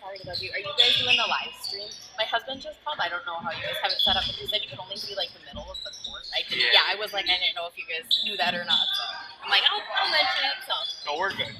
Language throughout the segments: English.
Sorry to bug you. Are you guys doing the live stream? My husband just called. I don't know how you guys have it set up, but he said you could only see like the middle of the court. Yeah, I was like, I didn't know if you guys knew that or not. So I'm like, I'll mention it. So. No, we're good.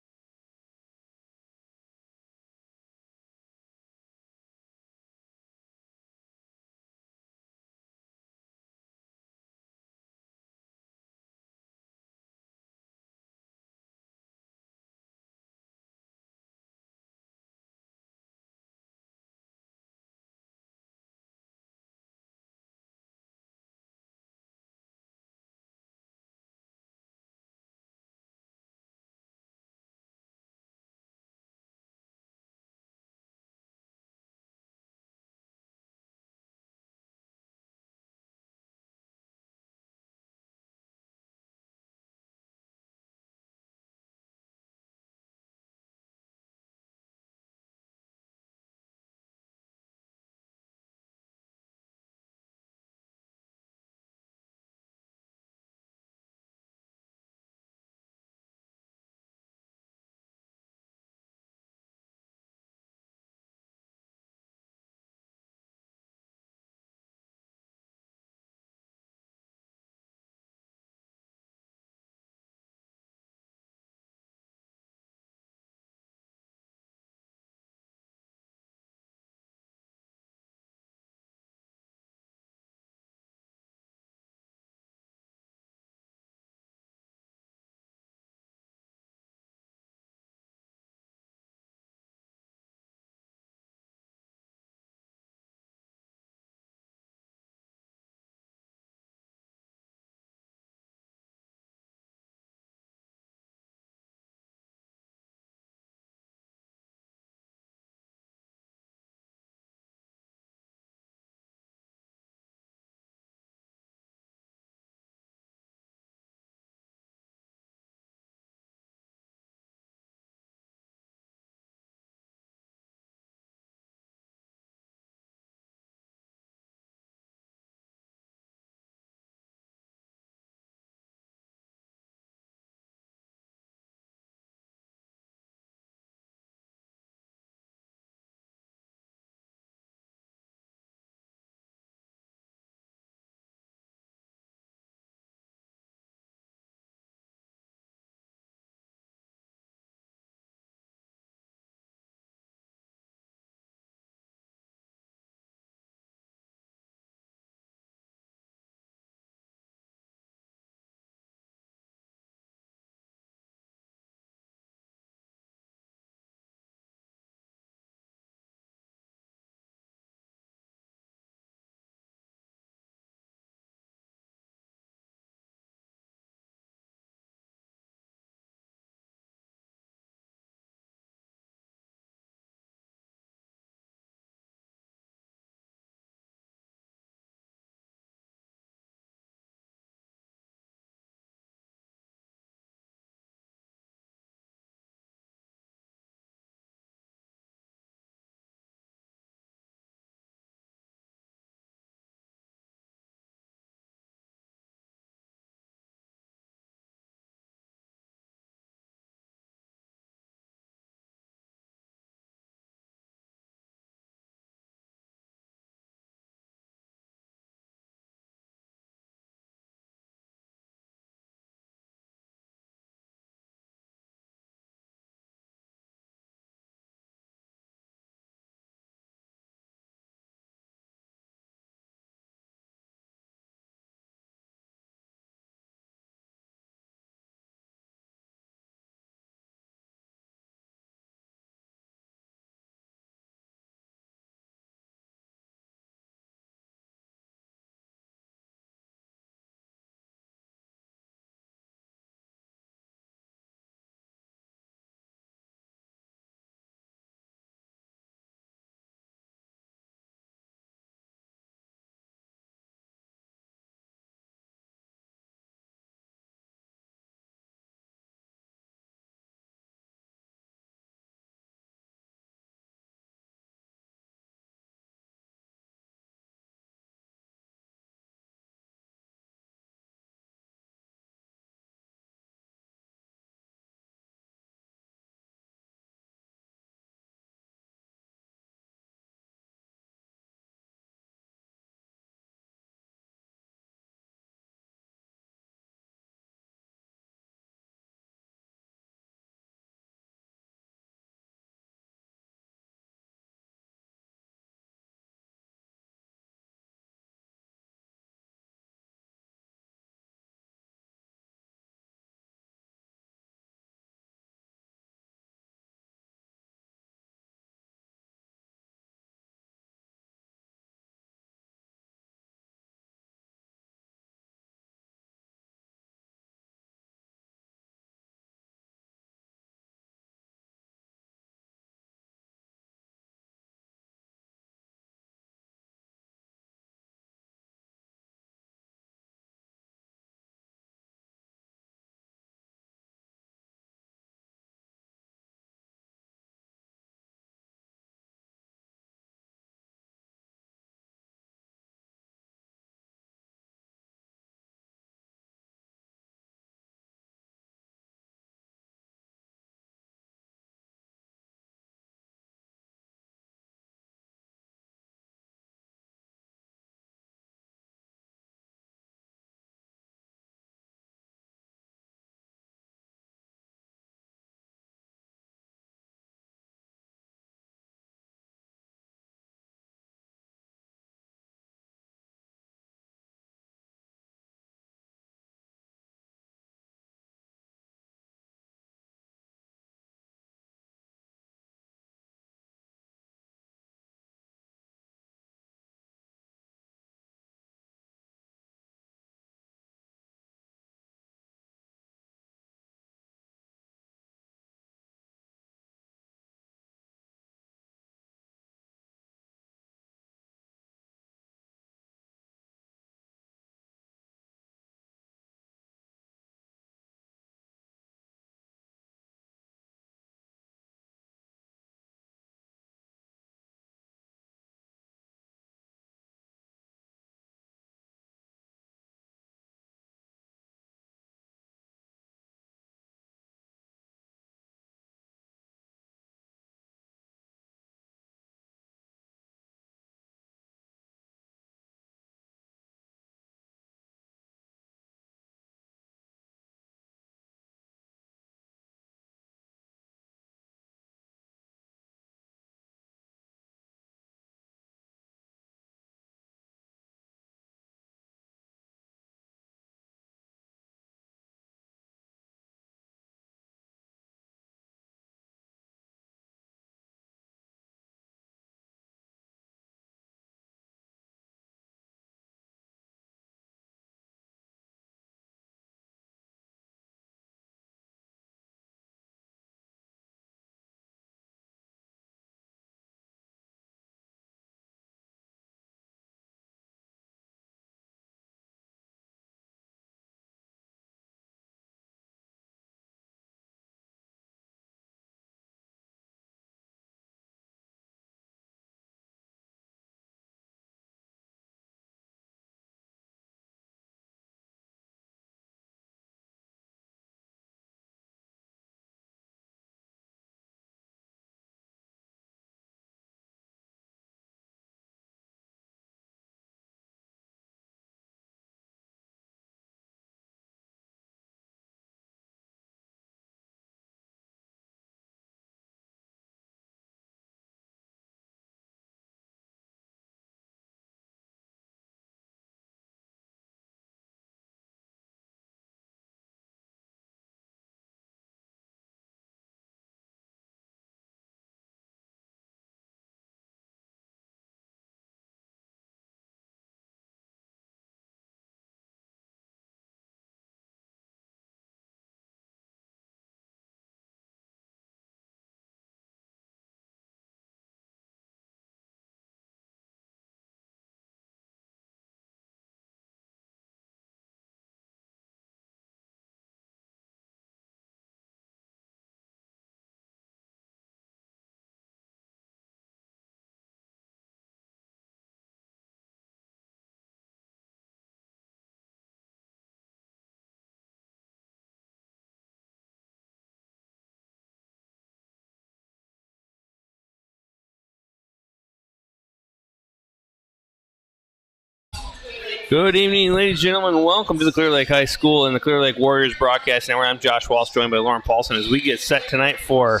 Good evening, ladies and gentlemen. Welcome to the Clear Lake High School and the Clear Lake Warriors broadcast network. I'm Josh Walsh, joined by Lauren Paulson as we get set tonight for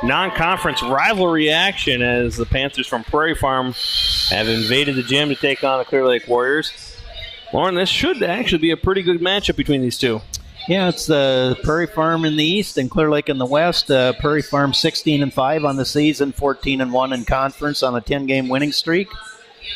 non-conference rivalry action as the Panthers from Prairie Farm have invaded the gym to take on the Clear Lake Warriors. Lauren, this should actually be a pretty good matchup between these two. Yeah, it's the Prairie Farm in the east and Clear Lake in the west. Prairie Farm 16-5 on the season, 14-1 in conference on a 10-game winning streak.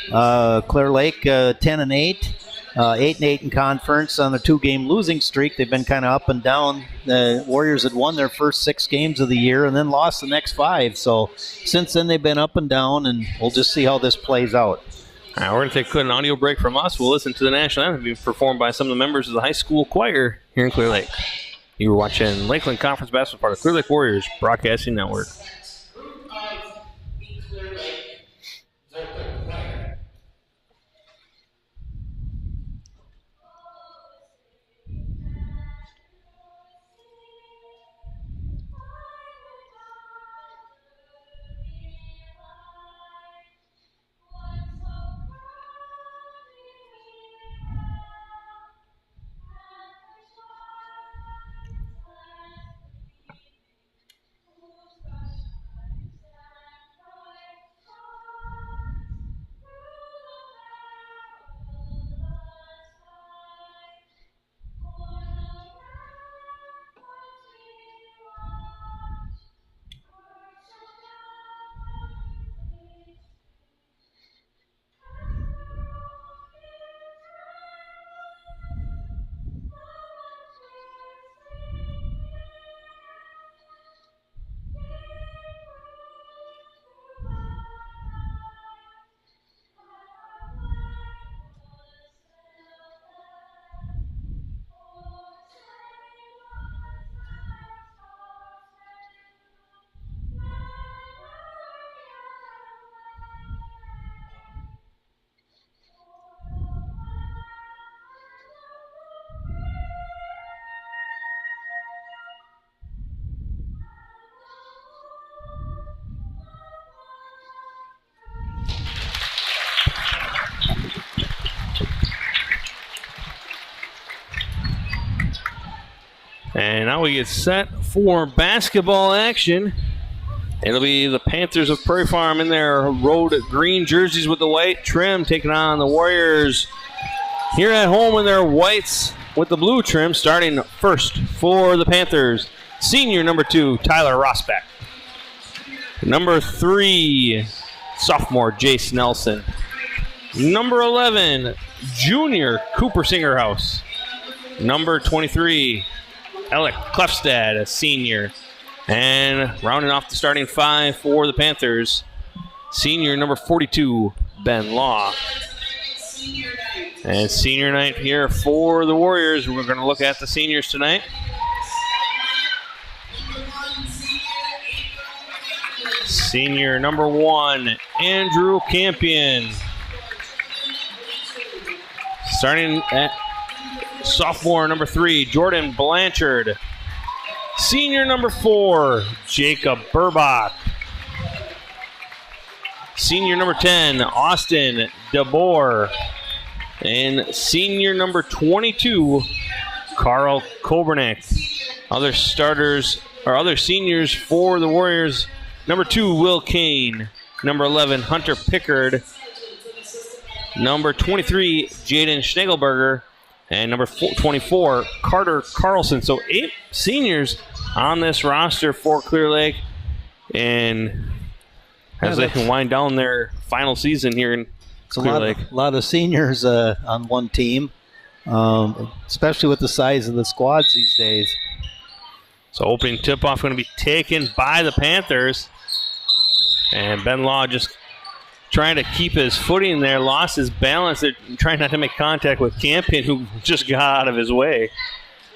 Clear Lake 10-8, 8-8 in conference on a 2-game losing streak. They've been kind of up and down. The Warriors had won their first 6 games of the year and then lost the next 5. So since then they've been up and down, and we'll just see how this plays out. All right, we're going to take an audio break from us. We'll listen to the national anthem being performed by some of the members of the high school choir here in Clear Lake. You were watching Lakeland Conference Basketball, part of Clear Lake Warriors Broadcasting Network. And now we get set for basketball action. It'll be the Panthers of Prairie Farm in their road green jerseys with the white trim, taking on the Warriors here at home in their whites with the blue trim. Starting first for the Panthers, senior number 2, Tyler Rosbeck. Number 3, sophomore Jace Nelson. Number 11, junior Cooper Singerhouse. Number 23, Alec Klefstad, a senior. And rounding off the starting 5 for the Panthers, senior number 42, Ben Law. And senior night here for the Warriors. We're going to look at the seniors tonight. Senior number 1, Andrew Campion. Starting at sophomore number 3, Jordan Blanchard. Senior number 4, Jacob Burbach. Senior number 10, Austin DeBoer. And senior number 22, Carl Kobernick. Other starters, or other seniors for the Warriors, number 2, Will Kane. Number 11, Hunter Pickard. Number 23, Jaden Schnegelberger. And number 24, Carter Carlson. So 8 seniors on this roster for Clear Lake. And as they can wind down their final season here in Clear Lake. A lot of seniors on one team, especially with the size of the squads these days. So opening tip-off going to be taken by the Panthers. And Ben Law just trying to keep his footing there, lost his balance. They're trying not to make contact with Campion, who just got out of his way.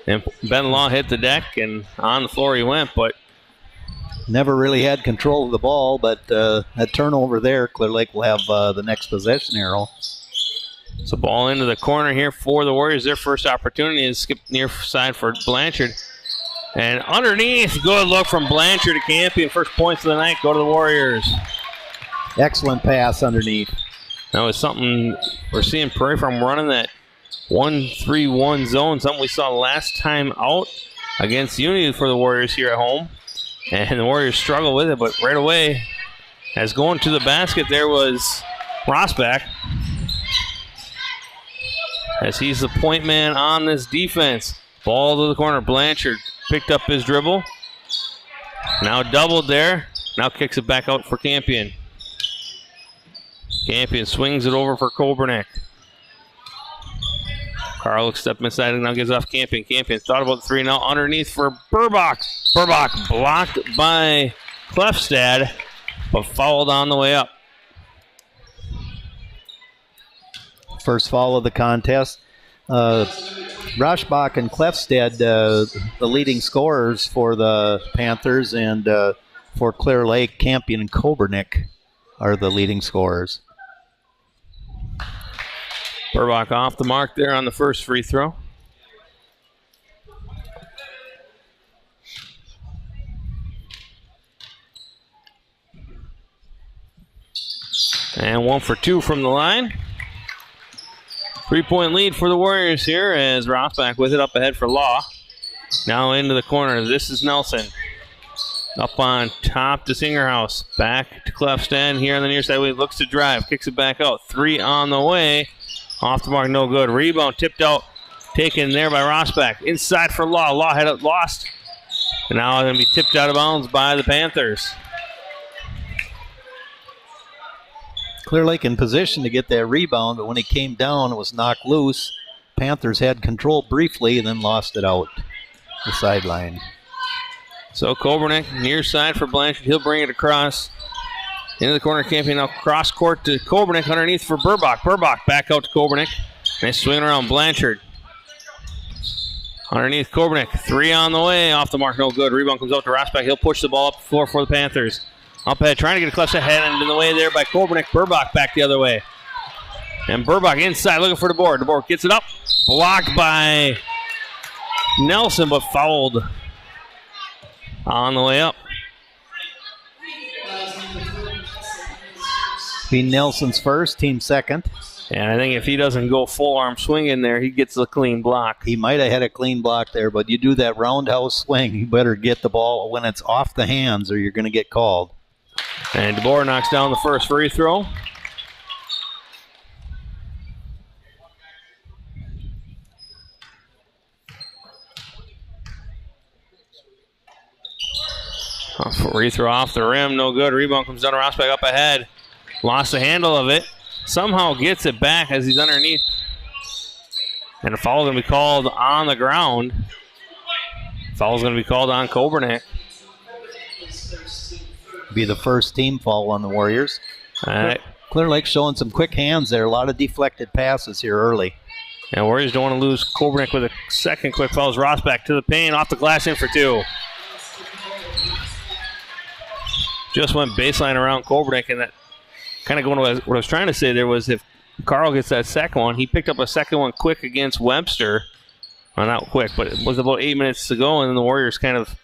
And Ben Law hit the deck, and on the floor he went, but never really had control of the ball, but that turnover there, Clear Lake will have the next possession arrow. So ball into the corner here for the Warriors. Their first opportunity is skip near side for Blanchard. And underneath, good look from Blanchard to Campion. First points of the night go to the Warriors. Excellent pass underneath. That was something We're seeing Prairie Farm running that 1-3-1 zone, something we saw last time out against Unity for the Warriors here at home. And the Warriors struggle with it, but right away, as going to the basket, there was Rosbach, as he's the point man on this defense. Ball to the corner. Blanchard picked up his dribble. Now doubled there. Now kicks it back out for Campion. Campion swings it over for Kobernick. Carl looks step inside and now gives off Campion. Campion thought about the three, now underneath for Burbach. Burbach blocked by Klefstad, but fouled on the way up. First foul of the contest. Rosbach and Klefstad, the leading scorers for the Panthers, and for Clear Lake, Campion and Kobernick are the leading scorers. Burbach off the mark there on the first free throw. And 1 for 2 from the line. 3-point lead for the Warriors here as Rosbach with it up ahead for Law. Now into the corner. This is Nelson. Up on top to Singerhouse. Back to Klefstad here on the near side. He looks to drive. Kicks it back out. 3 on the way. Off the mark, no good. Rebound tipped out. Taken there by Rosbach. Inside for Law. Law had it lost. And now going to be tipped out of bounds by the Panthers. Clear Lake in position to get that rebound, but when he came down, it was knocked loose. Panthers had control briefly and then lost it out the sideline. So Kobernick near side for Blanchard. He'll bring it across into the corner. Campion now cross court to Kobernick underneath for Burbach. Burbach back out to Kobernick. Nice swing around Blanchard. Underneath Kobernick. 3 on the way. Off the mark, no good. Rebound comes out to Rosbach. He'll push the ball up the floor for the Panthers. Up ahead, trying to get a clutch ahead, and in the way there by Kobernick. Burbach back the other way. And Burbach inside looking for the board. The board gets it up. Blocked by Nelson, but fouled on the way up. Be Nelson's first, team second. And I think if he doesn't go full arm swing in there, he gets a clean block. He might have had a clean block there, but you do that roundhouse swing, you better get the ball when it's off the hands or you're going to get called. And DeBoer knocks down the first free throw. Free throw off the rim, no good. Rebound comes down to Rosbach up ahead. Lost the handle of it. Somehow gets it back as he's underneath. And a foul is going to be called on the ground. Foul is going to be called on Kobernick. Be the first team foul on the Warriors. Clear Lake showing some quick hands there. A lot of deflected passes here early. And Warriors don't want to lose Kobernick with a second quick foul. Rosbach to the paint, off the glass, in for 2. Just went baseline around Kobernick, and that kind of going to what I was trying to say there was if Carl gets that second one, he picked up a second one quick against Webster. Well, not quick, but it was about 8 minutes to go, and then the Warriors kind of,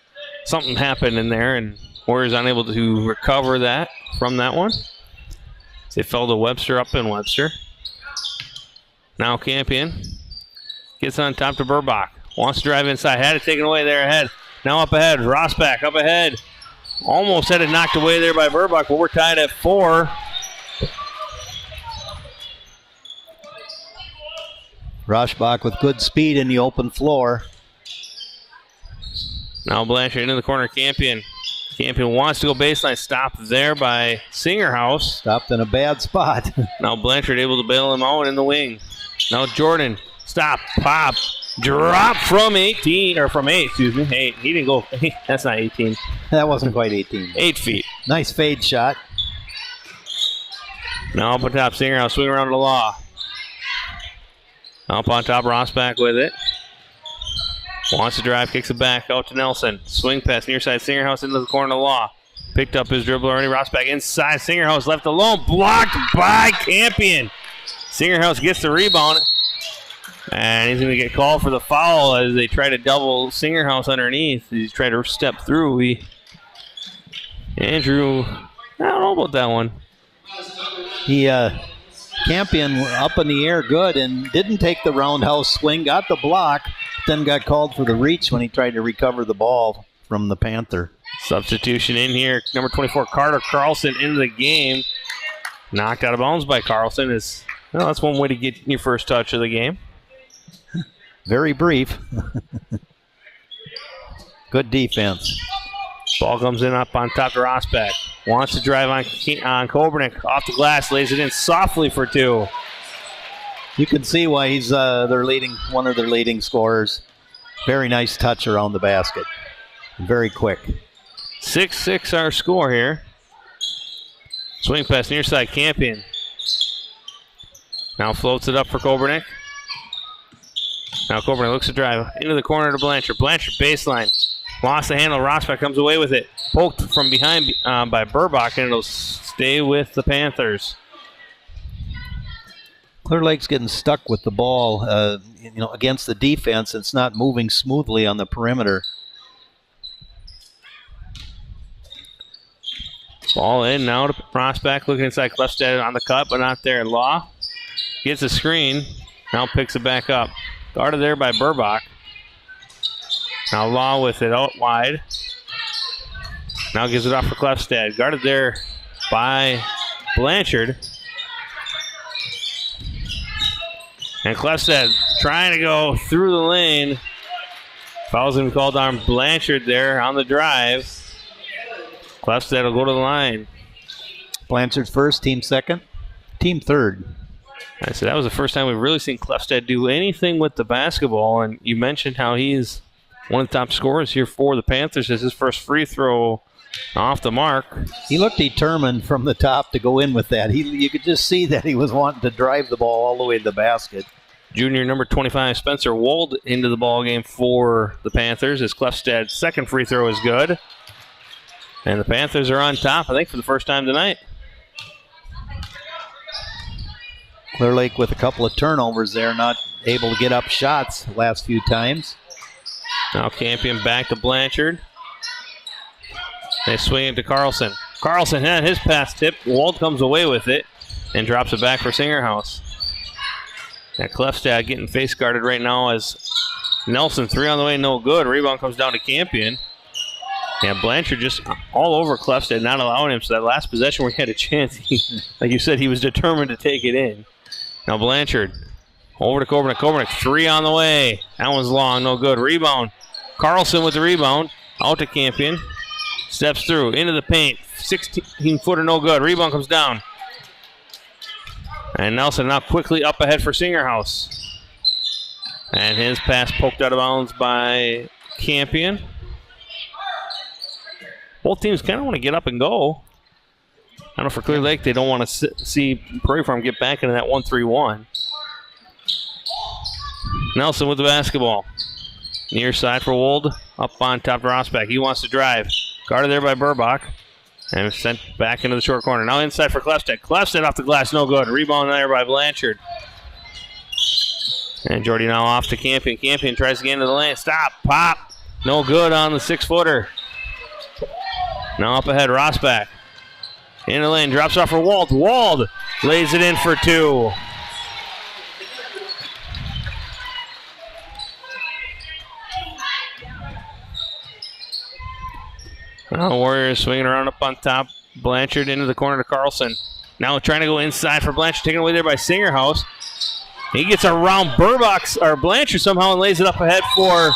something happened in there, and Warriors unable to recover that from that one. They fell to Webster up in Webster. Now Campion gets on top to Burbach. Wants to drive inside. Had it taken away there ahead. Now up ahead. Rosbach up ahead. Almost had it knocked away there by Burbach, but we're tied at 4. Rosbach with good speed in the open floor. Now Blanchard into the corner. Campion. Campion wants to go baseline. Stopped there by Singerhouse. Stopped in a bad spot. Now Blanchard able to bail him out in the wing. Now Jordan. Stop. Pop. Drop from 18. Or from 8, excuse me. 8. He didn't go. That's not 18. That wasn't quite 18. 8 feet. Nice fade shot. Now up on top. Singerhouse swing around to Law. Up on top. Rosbach with it. Wants to drive, kicks it back out to Nelson. Swing pass near side. Singerhouse into the corner to Law. Picked up his dribble already. Rosbach inside. Singerhouse left alone. Blocked by Campion. Singerhouse gets the rebound. And he's going to get called for the foul as they try to double Singerhouse underneath. He's trying to step through. Andrew, I don't know about that one. He Campion up in the air good and didn't take the roundhouse swing, got the block, then got called for the reach when he tried to recover the ball from the Panther. Substitution in here. Number 24, Carter Carlson into the game. Knocked out of bounds by Carlson. Well, that's one way to get your first touch of the game. Very brief. Good defense. Ball comes in up on top to Rosbeck. Wants to drive on Kobernick. Off the glass, lays it in softly for 2. You can see why he's one of their leading scorers. Very nice touch around the basket. Very quick. 6-6 our score here. Swing pass near side, Campion. Now floats it up for Kobernick. Now Kobernick looks to drive into the corner to Blanchard. Blanchard baseline. Lost the handle. Rosbeck comes away with it. Poked from behind by Burbach, and it'll stay with the Panthers. Clear Lake's getting stuck with the ball, against the defense. It's not moving smoothly on the perimeter. Ball in now to Rosbeck, looking inside Klefstad on the cut, but not there. Law gets a screen. Now picks it back up. Guarded there by Burbach. Now Law with it out wide. Now gives it off for Klefstad. Guarded there by Blanchard. And Klefstad trying to go through the lane. Foul's going to be called on Blanchard there on the drive. Klefstad will go to the line. Blanchard's first, team second, team third. I said that was the first time we've really seen Klefstad do anything with the basketball, and you mentioned how he's one of the top scorers here for the Panthers as his first free throw off the mark. He looked determined from the top to go in with that. You could just see that he was wanting to drive the ball all the way to the basket. Junior number 25, Spencer Wold, into the ball game for the Panthers as Klefstad's second free throw is good. And the Panthers are on top, I think, for the first time tonight. Clear Lake with a couple of turnovers there, not able to get up shots the last few times. Now Campion back to Blanchard. They swing it to Carlson. Carlson had his pass tipped. Wold comes away with it and drops it back for Singerhouse. Now Klefstad getting face guarded right now as Nelson, 3 on the way, no good. Rebound comes down to Campion. And Blanchard just all over Klefstad, not allowing him. So that last possession where he had a chance, like you said, he was determined to take it in. Now Blanchard over to Kobernick. Kobernick, 3 on the way. That one's long, no good. Rebound. Carlson with the rebound. Out to Campion. Steps through, into the paint. 16-footer, no good. Rebound comes down. And Nelson now quickly up ahead for Singerhouse. And his pass poked out of bounds by Campion. Both teams kind of want to get up and go. I know for Clear Lake, they don't want to see Prairie Farm get back into that 1-3-1. Nelson with the basketball. Near side for Wold. Up on top to Rosbeck. He wants to drive. Guarded there by Burbach. And sent back into the short corner. Now inside for Klefstad. Klefstad off the glass, no good. Rebound there by Blanchard. And Jordy now off to Campion. Campion tries to get into the lane. Stop. Pop. No good on the 6-footer. Now up ahead, Rosbeck. In the lane, drops off for Wald. Wald lays it in for 2. Now Warriors swinging around up on top. Blanchard into the corner to Carlson. Now trying to go inside for Blanchard, taken away there by Singerhouse. He gets around Blanchard somehow and lays it up ahead for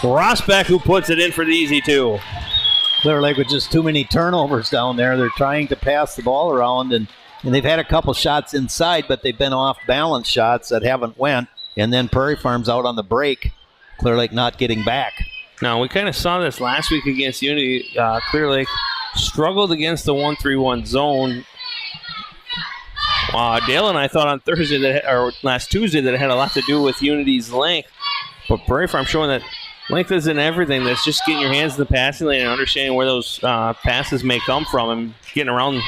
Rosbeck, who puts it in for the easy 2. Clear Lake with just too many turnovers down there. They're trying to pass the ball around, and they've had a couple shots inside, but they've been off-balance shots that haven't went. And then Prairie Farm's out on the break. Clear Lake not getting back. Now, we kind of saw this last week against Unity. Clear Lake struggled against the 1-3-1 zone. Dale and I thought on Thursday or last Tuesday that it had a lot to do with Unity's length. But Prairie Farm showing that length isn't everything. That's just getting your hands in the passing lane and understanding where those passes may come from and getting around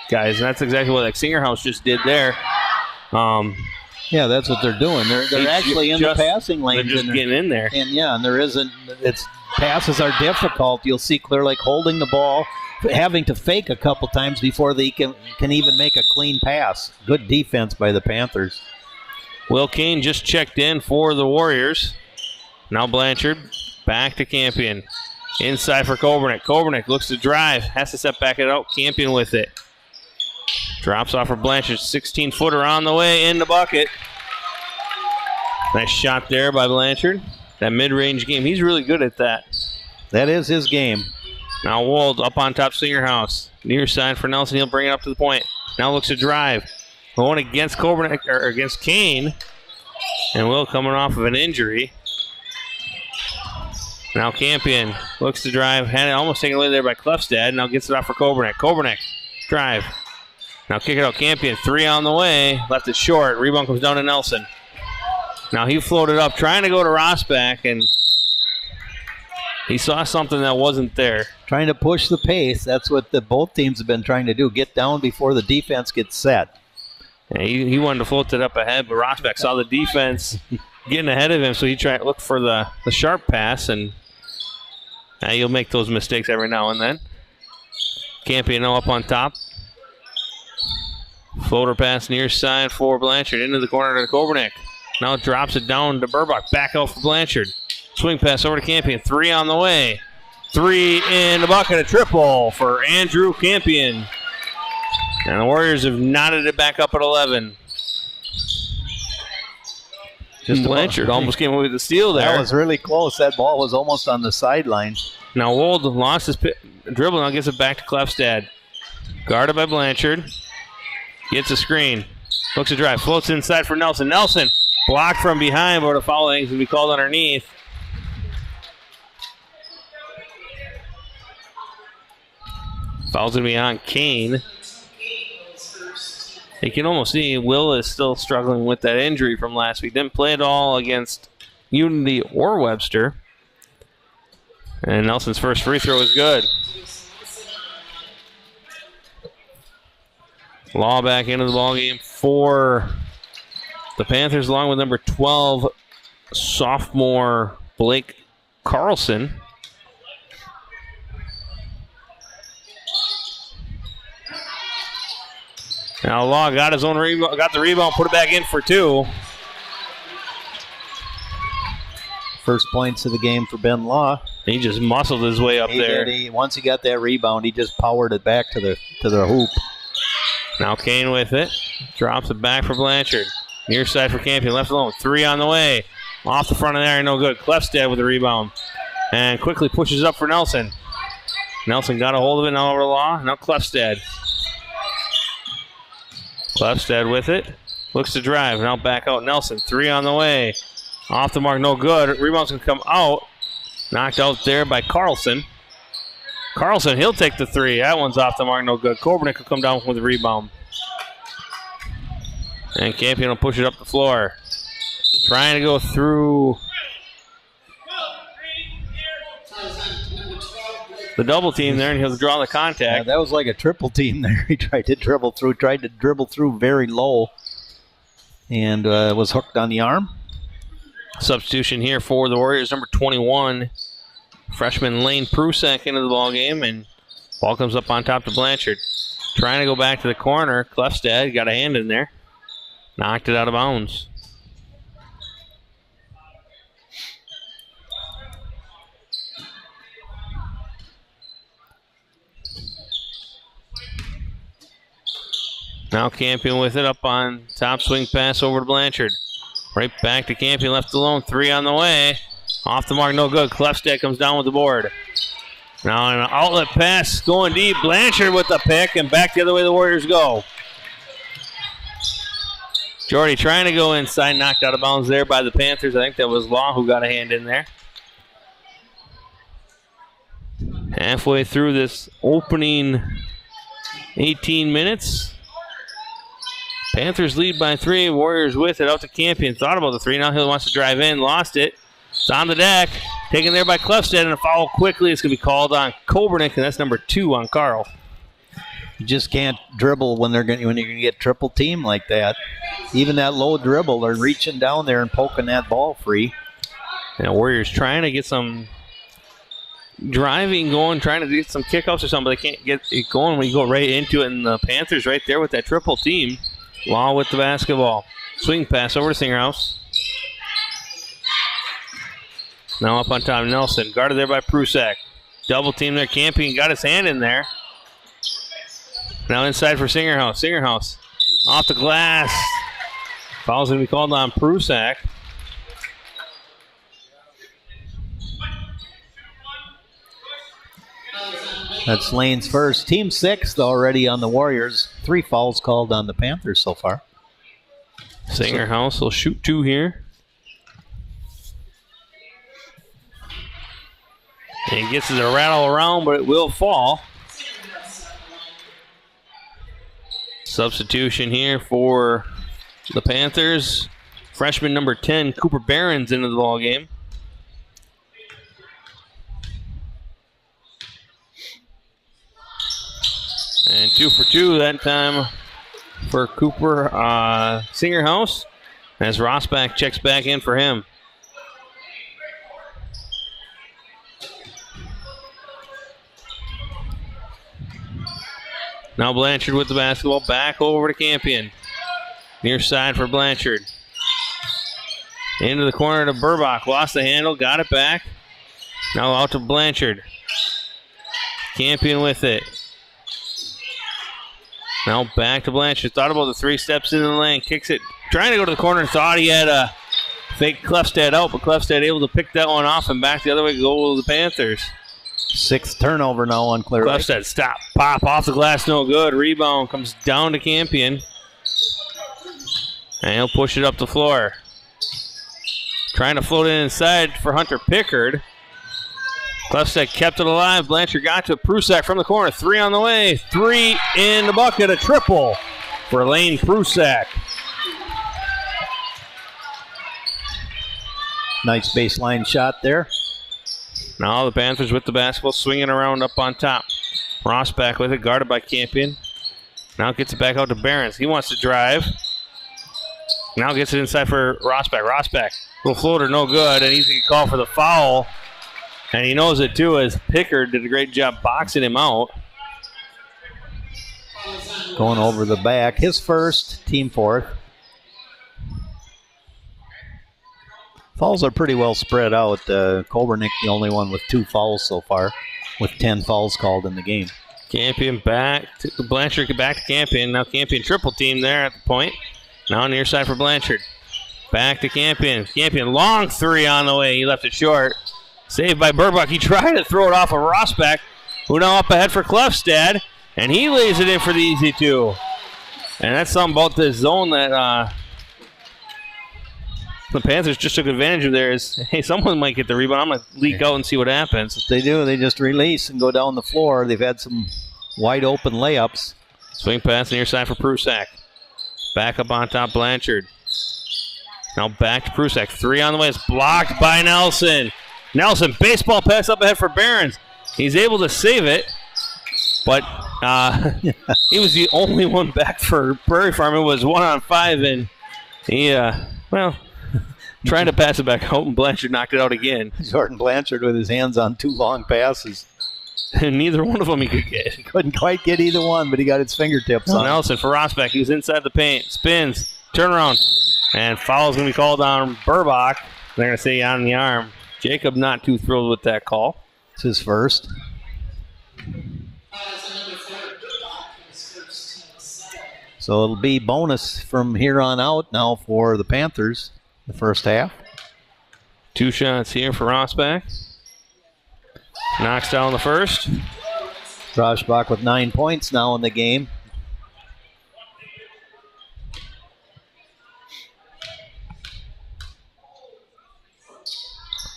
guys. And that's exactly what Singerhouse just did there. Yeah, that's what they're doing. They're actually in the passing lane. They're just getting in there. And there isn't. It's passes are difficult. You'll see Clear Lake holding the ball, having to fake a couple times before they can even make a clean pass. Good defense by the Panthers. Will Kane just checked in for the Warriors. Now Blanchard back to Campion. Inside for Kobernick. Kobernick looks to drive. Has to step back it out. Campion with it. Drops off for Blanchard. 16-footer on the way in the bucket. Nice shot there by Blanchard. That mid-range game. He's really good at that. That is his game. Now Wold up on top Singerhouse. Near side for Nelson. He'll bring it up to the point. Now looks to drive. Going against Kobernick, or against Kane. And Will coming off of an injury. Now Campion looks to drive. Had it almost taken away there by Klefstad. Now gets it off for Kobernick. Kobernick, drive. Now kick it out. Campion, 3 on the way. Left it short. Rebound comes down to Nelson. Now he floated up, trying to go to Rosbach, and he saw something that wasn't there. Trying to push the pace. That's what both teams have been trying to do. Get down before the defense gets set. Yeah, he wanted to float it up ahead, but Rosbach saw the defense getting ahead of him, so he tried to look for the sharp pass, and you'll make those mistakes every now and then. Campion now up on top. Floater pass near side for Blanchard. Into the corner to Kobernick. Now drops it down to Burbach. Back out for Blanchard. Swing pass over to Campion. 3 on the way. 3 in the bucket. A triple for Andrew Campion. And the Warriors have knotted it back up at 11. Just Blanchard almost came away with the steal there. That was really close. That ball was almost on the sideline. Now Wold lost his dribble. Now gets it back to Klefstad. Guarded by Blanchard. Gets a screen. Looks to drive. Floats inside for Nelson. Nelson blocked from behind, but a foul is going to be called underneath. Foul's going to be on Kane. You can almost see Will is still struggling with that injury from last week. Didn't play at all against Unity or Webster. And Nelson's first free throw is good. Law back into the ballgame for the Panthers, along with number 12, sophomore Blake Carlson. Now Law got his own rebound, got the rebound, put it back in for 2. First points of the game for Ben Law. He just muscled his way up there. Once he got that rebound, he just powered it back to the hoop. Now Kane with it. Drops it back for Blanchard. Near side for Campion. Left alone. 3 on the way. Off the front of there. No good. Klefstad with the rebound. And quickly pushes up for Nelson. Nelson got a hold of it. Now over to Law. Now Klefstad. Klefstad with it. Looks to drive. Now back out Nelson. 3 on the way. Off the mark. No good. Rebound's going to come out. Knocked out there by Carlson. Carlson, he'll take the 3. That one's off the mark, no good. Kobernick will come down with the rebound. And Campion will push it up the floor. Trying to go through the double team there, and he'll draw the contact. Yeah, that was like a triple team there. He tried to dribble through very low, and was hooked on the arm. Substitution here for the Warriors, number 21. Freshman Lane Prusak into the ball game, and ball comes up on top to Blanchard. Trying to go back to the corner. Klefstad got a hand in there. Knocked it out of bounds. Now Campion with it up on top, swing pass over to Blanchard. Right back to Campion, left alone, 3 on the way. Off the mark, no good. Klefstad comes down with the board. Now an outlet pass going deep. Blanchard with the pick, and back the other way the Warriors go. Jordy trying to go inside, knocked out of bounds there by the Panthers. I think that was Law who got a hand in there. Halfway through this opening 18 minutes. Panthers lead by 3. Warriors with it out to Campion. Thought about the 3. Now he wants to drive in. Lost it. It's on the deck. Taken there by Klefstad, and a foul quickly. It's going to be called on Kobernick, and that's number 2 on Carl. You just can't dribble when you're going to get triple team like that. Even that low dribble, they're reaching down there and poking that ball free. And Warriors trying to get some driving, going, trying to get some kickouts or something, but they can't get it going when you go right into it. And the Panthers right there with that triple team. Law with the basketball. Swing pass over to Singerhouse. Now up on top, Nelson. Guarded there by Prusak. Double team there. Campion got his hand in there. Now inside for Singerhouse. Singerhouse off the glass. Foul's going to be called on Prusak. That's Lane's first. Team sixth already on the Warriors. 3 fouls called on the Panthers so far. Singerhouse will shoot 2 here. And he gets it to rattle around, but it will fall. Substitution here for the Panthers. Freshman number 10, Cooper Barron's into the ball game. And 2 for 2 that time for Cooper Singerhouse, as Rossback checks back in for him. Now Blanchard with the basketball, back over to Campion. Near side for Blanchard. Into the corner to Burbach, lost the handle, got it back. Now out to Blanchard. Campion with it. Now back to Blanchard. Thought about the 3 steps into the lane. Kicks it. Trying to go to the corner. Thought he had a fake Clefstad out, but Clefstad able to pick that one off and back the other way to go to the Panthers. 6th turnover now on Clear Lake. Clefstad stop. Pop off the glass. No good. Rebound comes down to Campion. And he'll push it up the floor. Trying to float it inside for Hunter Pickard. Clefstad kept it alive. Blanchard got to it. Prusak from the corner. 3 on the way. 3 in the bucket. A triple for Lane Prusak. Nice baseline shot there. Now the Panthers with the basketball, swinging around up on top. Rossback with it, guarded by Campion. Now gets it back out to Behrens. He wants to drive. Now gets it inside for Rossback. Rossback, little floater, no good, and he's going to call for the foul. And he knows it too, as Pickard did a great job boxing him out. Going over the back. His first, team 4th. Fouls are pretty well spread out. Kolbernick, the only one with 2 fouls so far, with 10 fouls called in the game. Campion back to Blanchard, back to Campion. Now Campion triple team there at the point. Now near side for Blanchard. Back to Campion. Campion, long 3 on the way. He left it short. Saved by Burbach. He tried to throw it off of Rossback, who now up ahead for Clefstad, and he lays it in for the easy 2. And that's something about this zone that the Panthers just took advantage of there. Is, hey, someone might get the rebound. I'm going to leak out and see what happens. If they do, they just release and go down the floor. They've had some wide open layups. Swing pass near side for Prusak. Back up on top, Blanchard. Now back to Prusak. 3 on the way. It's blocked by Nelson. Nelson, baseball pass up ahead for Behrens. He's able to save it, but he was the only one back for Prairie Farm. It was 1-on-5, and he, trying to pass it back out, and Blanchard knocked it out again. Jordan Blanchard with his hands on 2 long passes. And neither one of them he could get. He couldn't quite get either one, but he got his fingertips on. Nelson for Rossback. He was inside the paint. Spins. Turnaround. And foul is going to be called on Burbach. They're going to say on the arm. Jacob not too thrilled with that call. It's his first. So it'll be bonus from here on out now for the Panthers, the first half. 2 shots here for Rossback. Knocks down the first. Rossbach with 9 points now in the game.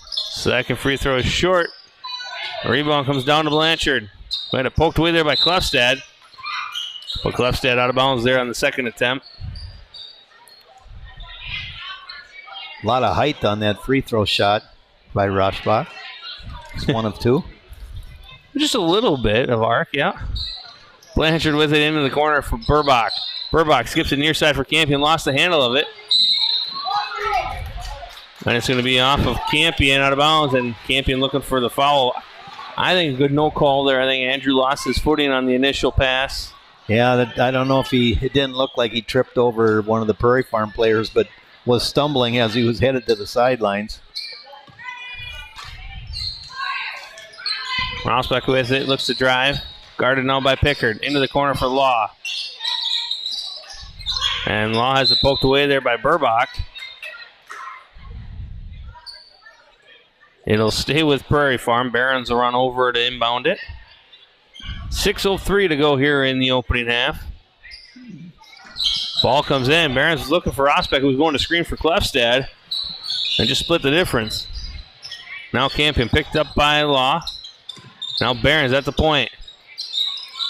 Second free throw is short. Rebound comes down to Blanchard. Had it poked away there by Clefstad. But Clefstad out of bounds there on the second attempt. A lot of height on that free throw shot by Rossbach. It's 1 of 2. Just a little bit of arc, yeah. Blanchard with it into the corner for Burbach. Burbach skips it near side for Campion. Lost the handle of it. And it's going to be off of Campion out of bounds, and Campion looking for the foul I think a good no call there. I think Andrew lost his footing on the initial pass. Yeah, I don't know if it didn't look like he tripped over one of the Prairie Farm players, but was stumbling as he was headed to the sidelines. Rosbeck with it, looks to drive. Guarded now by Pickard. Into the corner for Law. And Law has it poked away there by Burbach. It'll stay with Prairie Farm. Barons will run over to inbound it. 6:03 to go here in the opening half. Ball comes in. Barons was looking for Rosbeck, who was going to screen for Klefstad, and just split the difference. Now Campion picked up by Law. Now Barons at the point.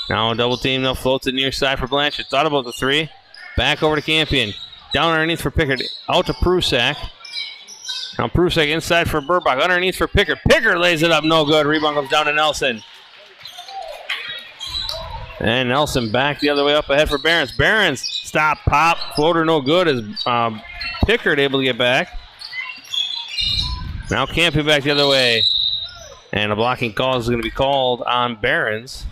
Now a double team. Now floats it near side for Blanchard. Thought about the three. Back over to Campion. Down underneath for Pickard. Out to Prusak. Now Prusak inside for Burbach. Underneath for Pickard. Pickard lays it up. No good. Rebound comes down to Nelson. And Nelson back the other way up ahead for Barons. Barons, stop, pop, floater no good as Pickard able to get back. Now Campion back the other way. And a blocking call is going to be called on Barons.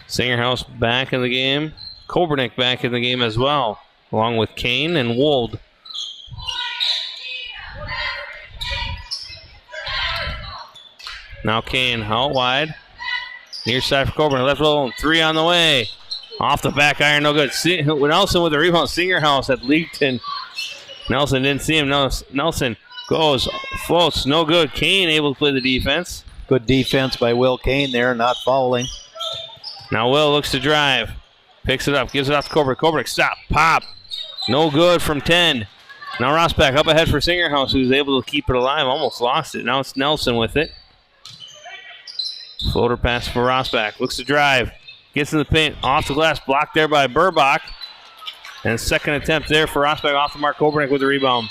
Singerhouse back in the game. Kobernick back in the game as well, along with Kane and Wold. Now Kane out wide. Near side for Kobernick. Left alone. Three on the way. Off the back iron, no good. Nelson with the rebound. Singerhouse had leaked and Nelson didn't see him. Nelson goes, floats, no good. Kane able to play the defense. Good defense by Will Kane there, not fouling. Now Will looks to drive. Picks it up, gives it off to Kobernick. Kobernick, stop, pop. No good from 10. Now Rosbeck up ahead for Singerhouse, who's able to keep it alive. Almost lost it. Now it's Nelson with it. Floater pass for Rosbeck. Looks to drive. Gets in the paint. Off the glass. Blocked there by Burbach. And second attempt there for Rosbeck off the mark. Kobernick with the rebound.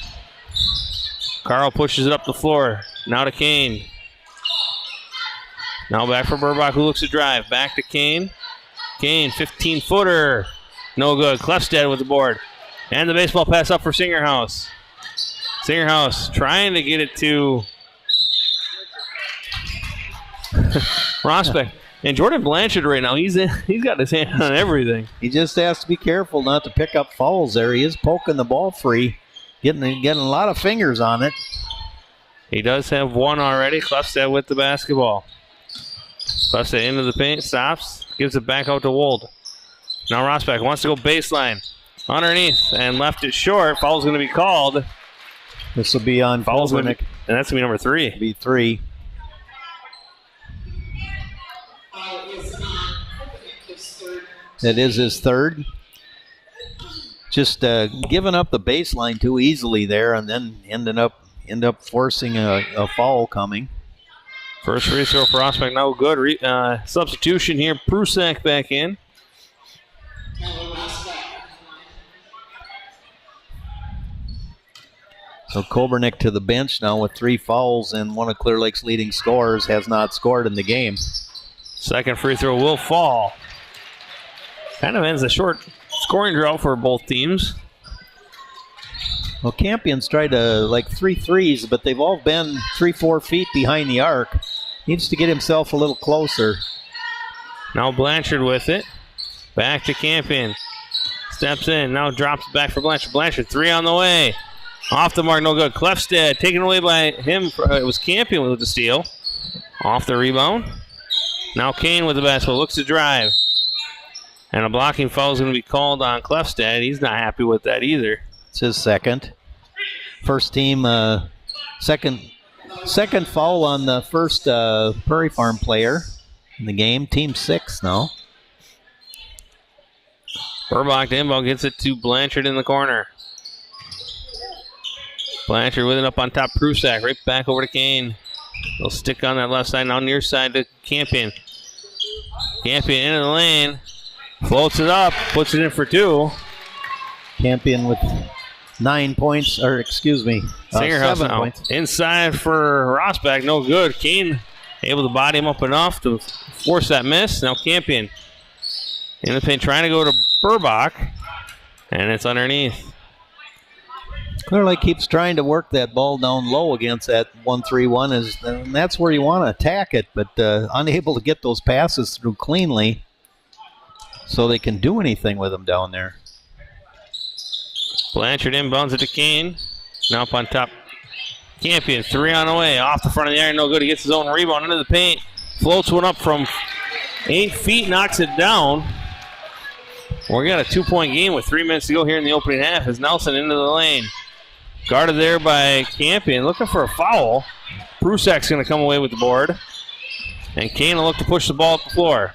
Carl pushes it up the floor. Now to Kane. Now back for Burbach, who looks to drive. Back to Kane. Kane, 15-footer. No good. Klefstad with the board. And the baseball pass up for Singerhouse. Singerhouse trying to get it to Rosbeck. And Jordan Blanchard right now, he's got his hand on everything. He just has to be careful not to pick up fouls there. He is poking the ball free, getting a lot of fingers on it. He does have one already. Klefstad with the basketball. Klefstad into the paint, stops, gives it back out to Wold. Now Rosbeck wants to go baseline. Underneath, and left it short. Foul's going to be called. This will be on Kobernick. And that's going to be number 3. It'll be 3. That is his third. Just giving up the baseline too easily there, and then end up forcing a foul coming. First free throw for Rosbeck, no good. Substitution here. Prusak back in. So Kobernick to the bench now with 3 fouls, and one of Clear Lake's leading scorers has not scored in the game. Second free throw will fall. Kind of ends a short scoring drought for both teams. Well, Campion's tried 3 threes, but they've all been 3-4 feet behind the arc. Needs to get himself a little closer. Now Blanchard with it. Back to Campion. Steps in. Now drops back for Blanchard. Blanchard, 3 on the way. Off the mark, no good. Klefstad taken away by him. It was Campion with the steal. Off the rebound. Now Kane with the basketball. Looks to drive. And a blocking foul is going to be called on Klefstad. He's not happy with that either. It's his second. First team, second foul on the first Prairie Farm player in the game. Team 6 now. Burbach to inbound, gets it to Blanchard in the corner. Blanchard with it up on top. Prusak right back over to Kane. They'll stick on that left side. Now near side to Campion. Campion into the lane. Floats it up. Puts it in for 2. Campion with 9 points, or excuse me, 7 points. Inside for Rosbeck. No good. Kane able to body him up enough to force that miss. Now Campion In the paint, trying to go to Burbach, and it's underneath. Clear Lake keeps trying to work that ball down low against that 1-3-1, and that's where you want to attack it, but unable to get those passes through cleanly so they can do anything with them down there. Blanchard inbounds it to Kane. Now up on top. Campion, 3 on the way. Off the front of the iron, no good. He gets his own rebound into the paint. Floats one up from 8 feet, knocks it down. We got a 2-point game with 3 minutes to go here in the opening half as Nelson into the lane. Guarded there by Campion, looking for a foul. Prusak's going to come away with the board. And Kane will look to push the ball up the floor.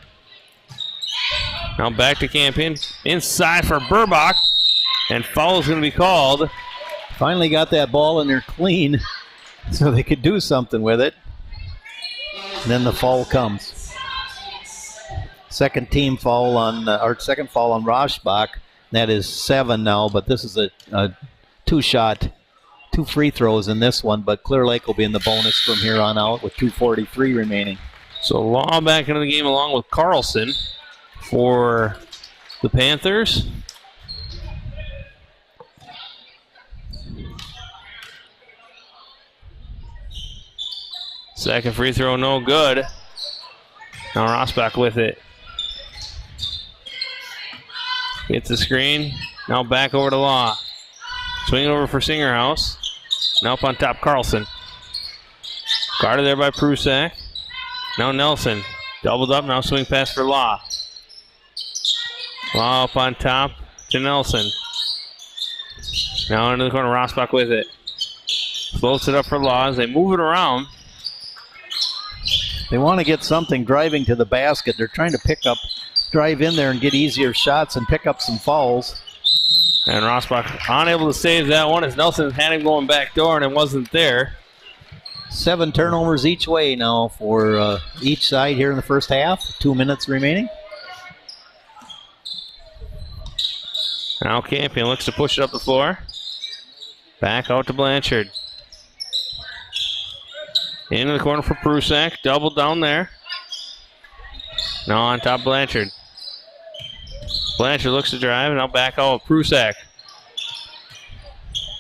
Now back to Campion. Inside for Burbach. And foul is going to be called. Finally got that ball in there clean so they could do something with it. And then the foul comes. Second foul on Roshbach. That is 7 now, but this is a 2 free throws in this one, but Clear Lake will be in the bonus from here on out with 2:43 remaining. So Law back into the game along with Carlson for the Panthers. Second free throw, no good. Now Rossbach with it. Gets the screen. Now back over to Law. Swing over for Singerhouse. Now up on top, Carlson. Guarded there by Prusak. Now Nelson. Doubled up, now swing pass for Law. Law up on top to Nelson. Now into the corner, Rossbach with it. Floats it up for Law as they move it around. They want to get something driving to the basket. They're trying to drive in there and get easier shots and pick up some fouls. And Rossbach unable to save that one as Nelson had him going back door and it wasn't there. 7 turnovers each way now for each side here in the first half. 2 minutes remaining. Now Campion looks to push it up the floor. Back out to Blanchard. Into the corner for Prusak. Double down there. Now on top Blanchard. Blanchard looks to drive. Now back out with Prusak.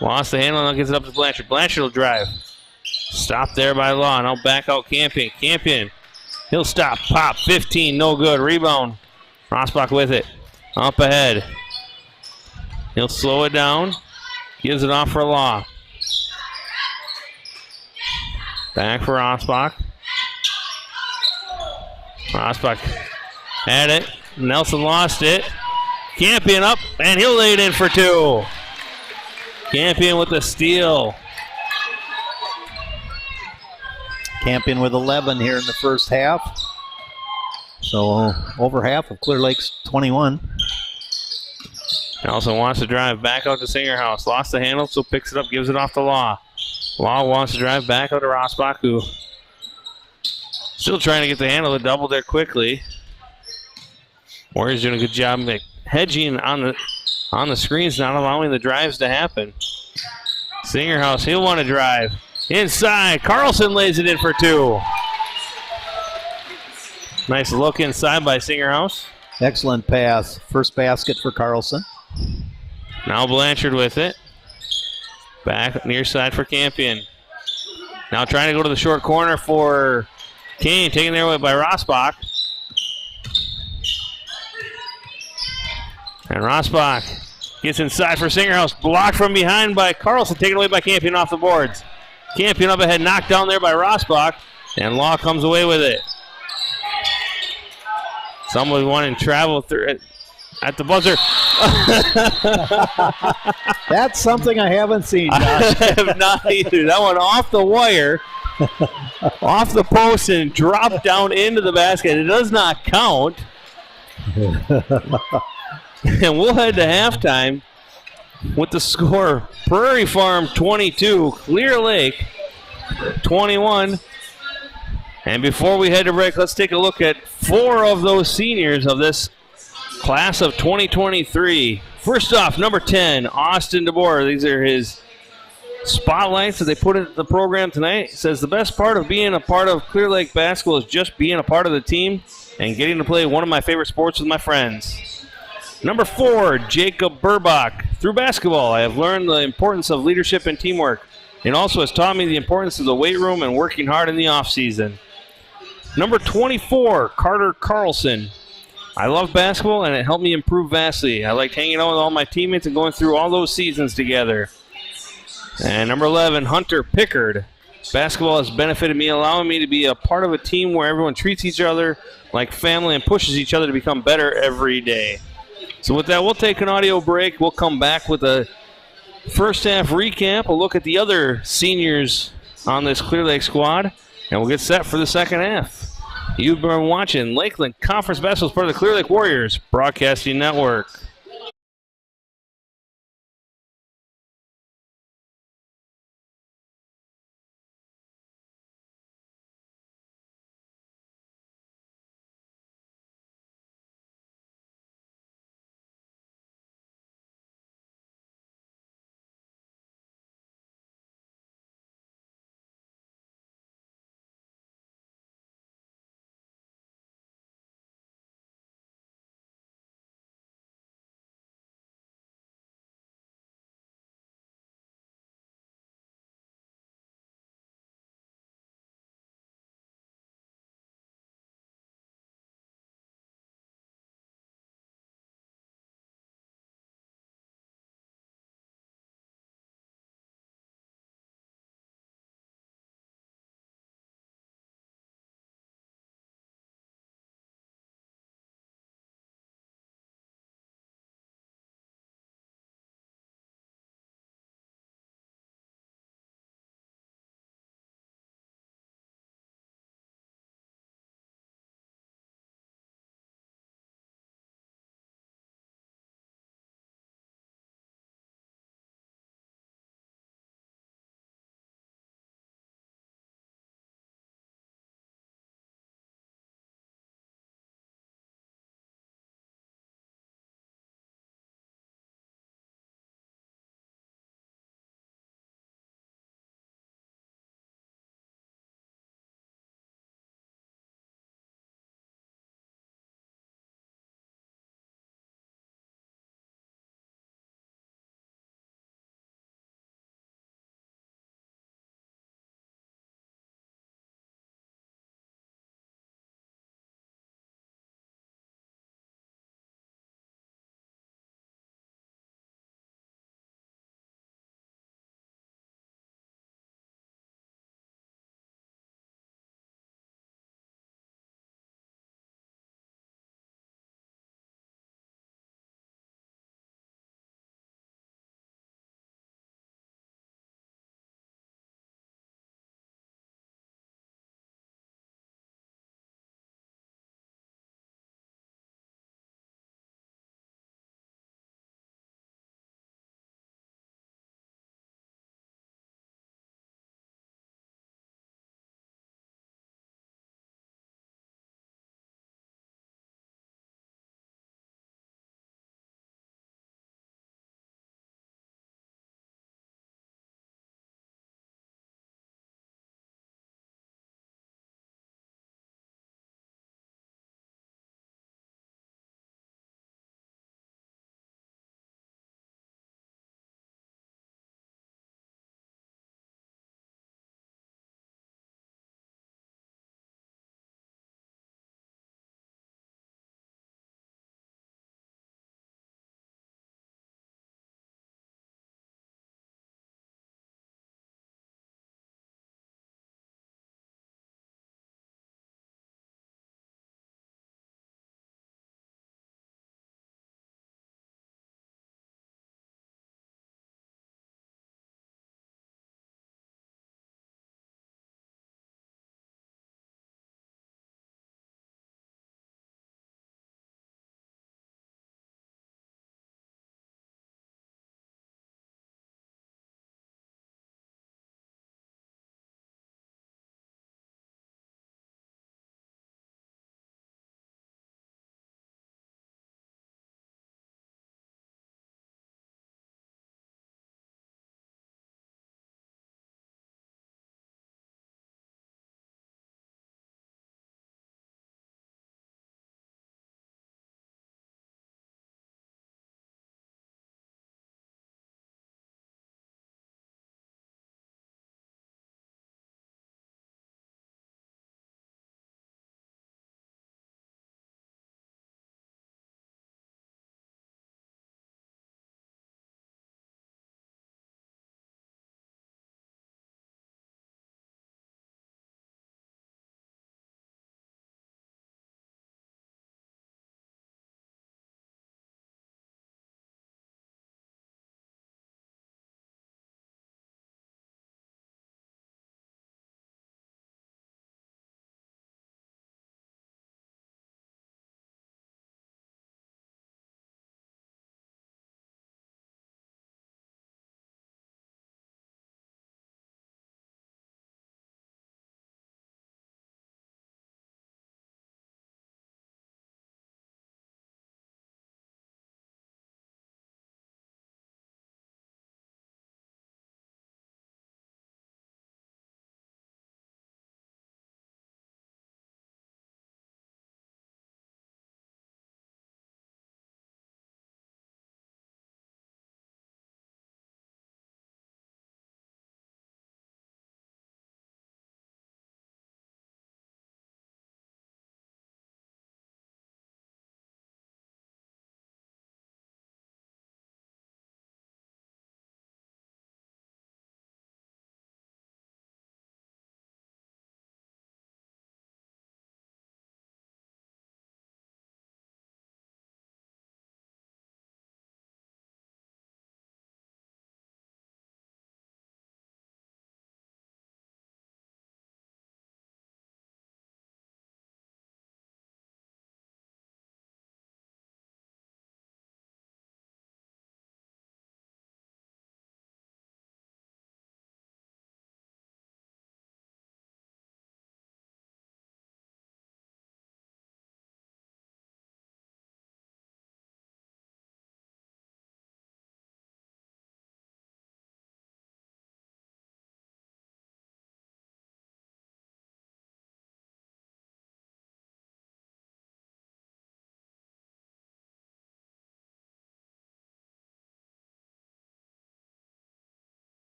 Lost the handle and now gets it up to Blanchard. Blanchard will drive. Stopped there by Law. Now back out Campion. Campion. He'll stop. Pop. 15. No good. Rebound. Rossbach with it. Up ahead. He'll slow it down. Gives it off for Law. Back for Rossbach. Rossbach had it. Nelson lost it. Campion up, and he'll lay it in for 2. Campion with the steal. Campion with 11 here in the first half. So over half of Clear Lake's 21. Nelson wants to drive back out to Singerhouse. Lost the handle, so picks it up, gives it off to Law. Law wants to drive back out to Rossbach, who still trying to get the handle. The double there quickly. Warriors doing a good job hedging on the screens, not allowing the drives to happen. Singerhouse, he'll want to drive. Inside, Carlson lays it in for 2. Nice look inside by Singerhouse. Excellent pass. First basket for Carlson. Now Blanchard with it. Back near side for Campion. Now trying to go to the short corner for Kane, taken there away by Rossbach. And Rossbach gets inside for Singerhouse. Blocked from behind by Carlson, taken away by Campion off the boards. Campion up ahead, knocked down there by Rossbach. And Law comes away with it. Somebody wanting to travel through it at the buzzer. That's something I haven't seen, Josh. I have not either. That one off the wire, off the post, and dropped down into the basket. It does not count. And we'll head to halftime with the score. Prairie Farm 22, Clear Lake 21. And before we head to break, let's take a look at 4 of those seniors of this class of 2023. First off, number 10, Austin DeBoer. These are his spotlights that they put in the program tonight. It says the best part of being a part of Clear Lake basketball is just being a part of the team and getting to play one of my favorite sports with my friends. Number 4, Jacob Burbach. Through basketball, I have learned the importance of leadership and teamwork. It also has taught me the importance of the weight room and working hard in the off season. Number 24, Carter Carlson. I love basketball, and it helped me improve vastly. I liked hanging out with all my teammates and going through all those seasons together. And number 11, Hunter Pickard. Basketball has benefited me, allowing me to be a part of a team where everyone treats each other like family and pushes each other to become better every day. So with that, we'll take an audio break. We'll come back with a first half recap, a look at the other seniors on this Clear Lake squad, and we'll get set for the second half. You've been watching Lakeland Conference Basketball as part of the Clear Lake Warriors Broadcasting Network.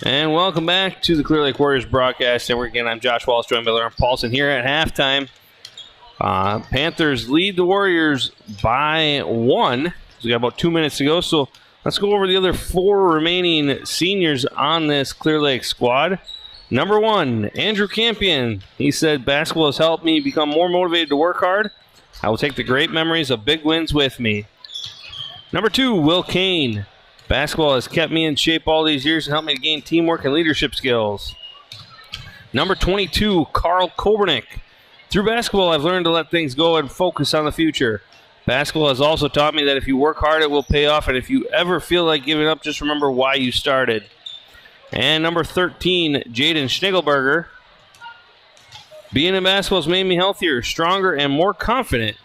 And welcome back to the Clear Lake Warriors broadcast network. Again, I'm Josh Wallace, joined by Lauren Paulson here at halftime. Panthers lead the Warriors by 1. We got about 2 minutes to go, so let's go over the other 4 remaining seniors on this Clear Lake squad. Number 1, Andrew Campion. He said, basketball has helped me become more motivated to work hard. I will take the great memories of big wins with me. Number 2, Will Kane. Basketball has kept me in shape all these years and helped me to gain teamwork and leadership skills. Number 22, Carl Kobernick. Through basketball, I've learned to let things go and focus on the future. Basketball has also taught me that if you work hard, it will pay off, and if you ever feel like giving up, just remember why you started. And number 13, Jaden Schnigelberger. Being in basketball has made me healthier, stronger, and more confident.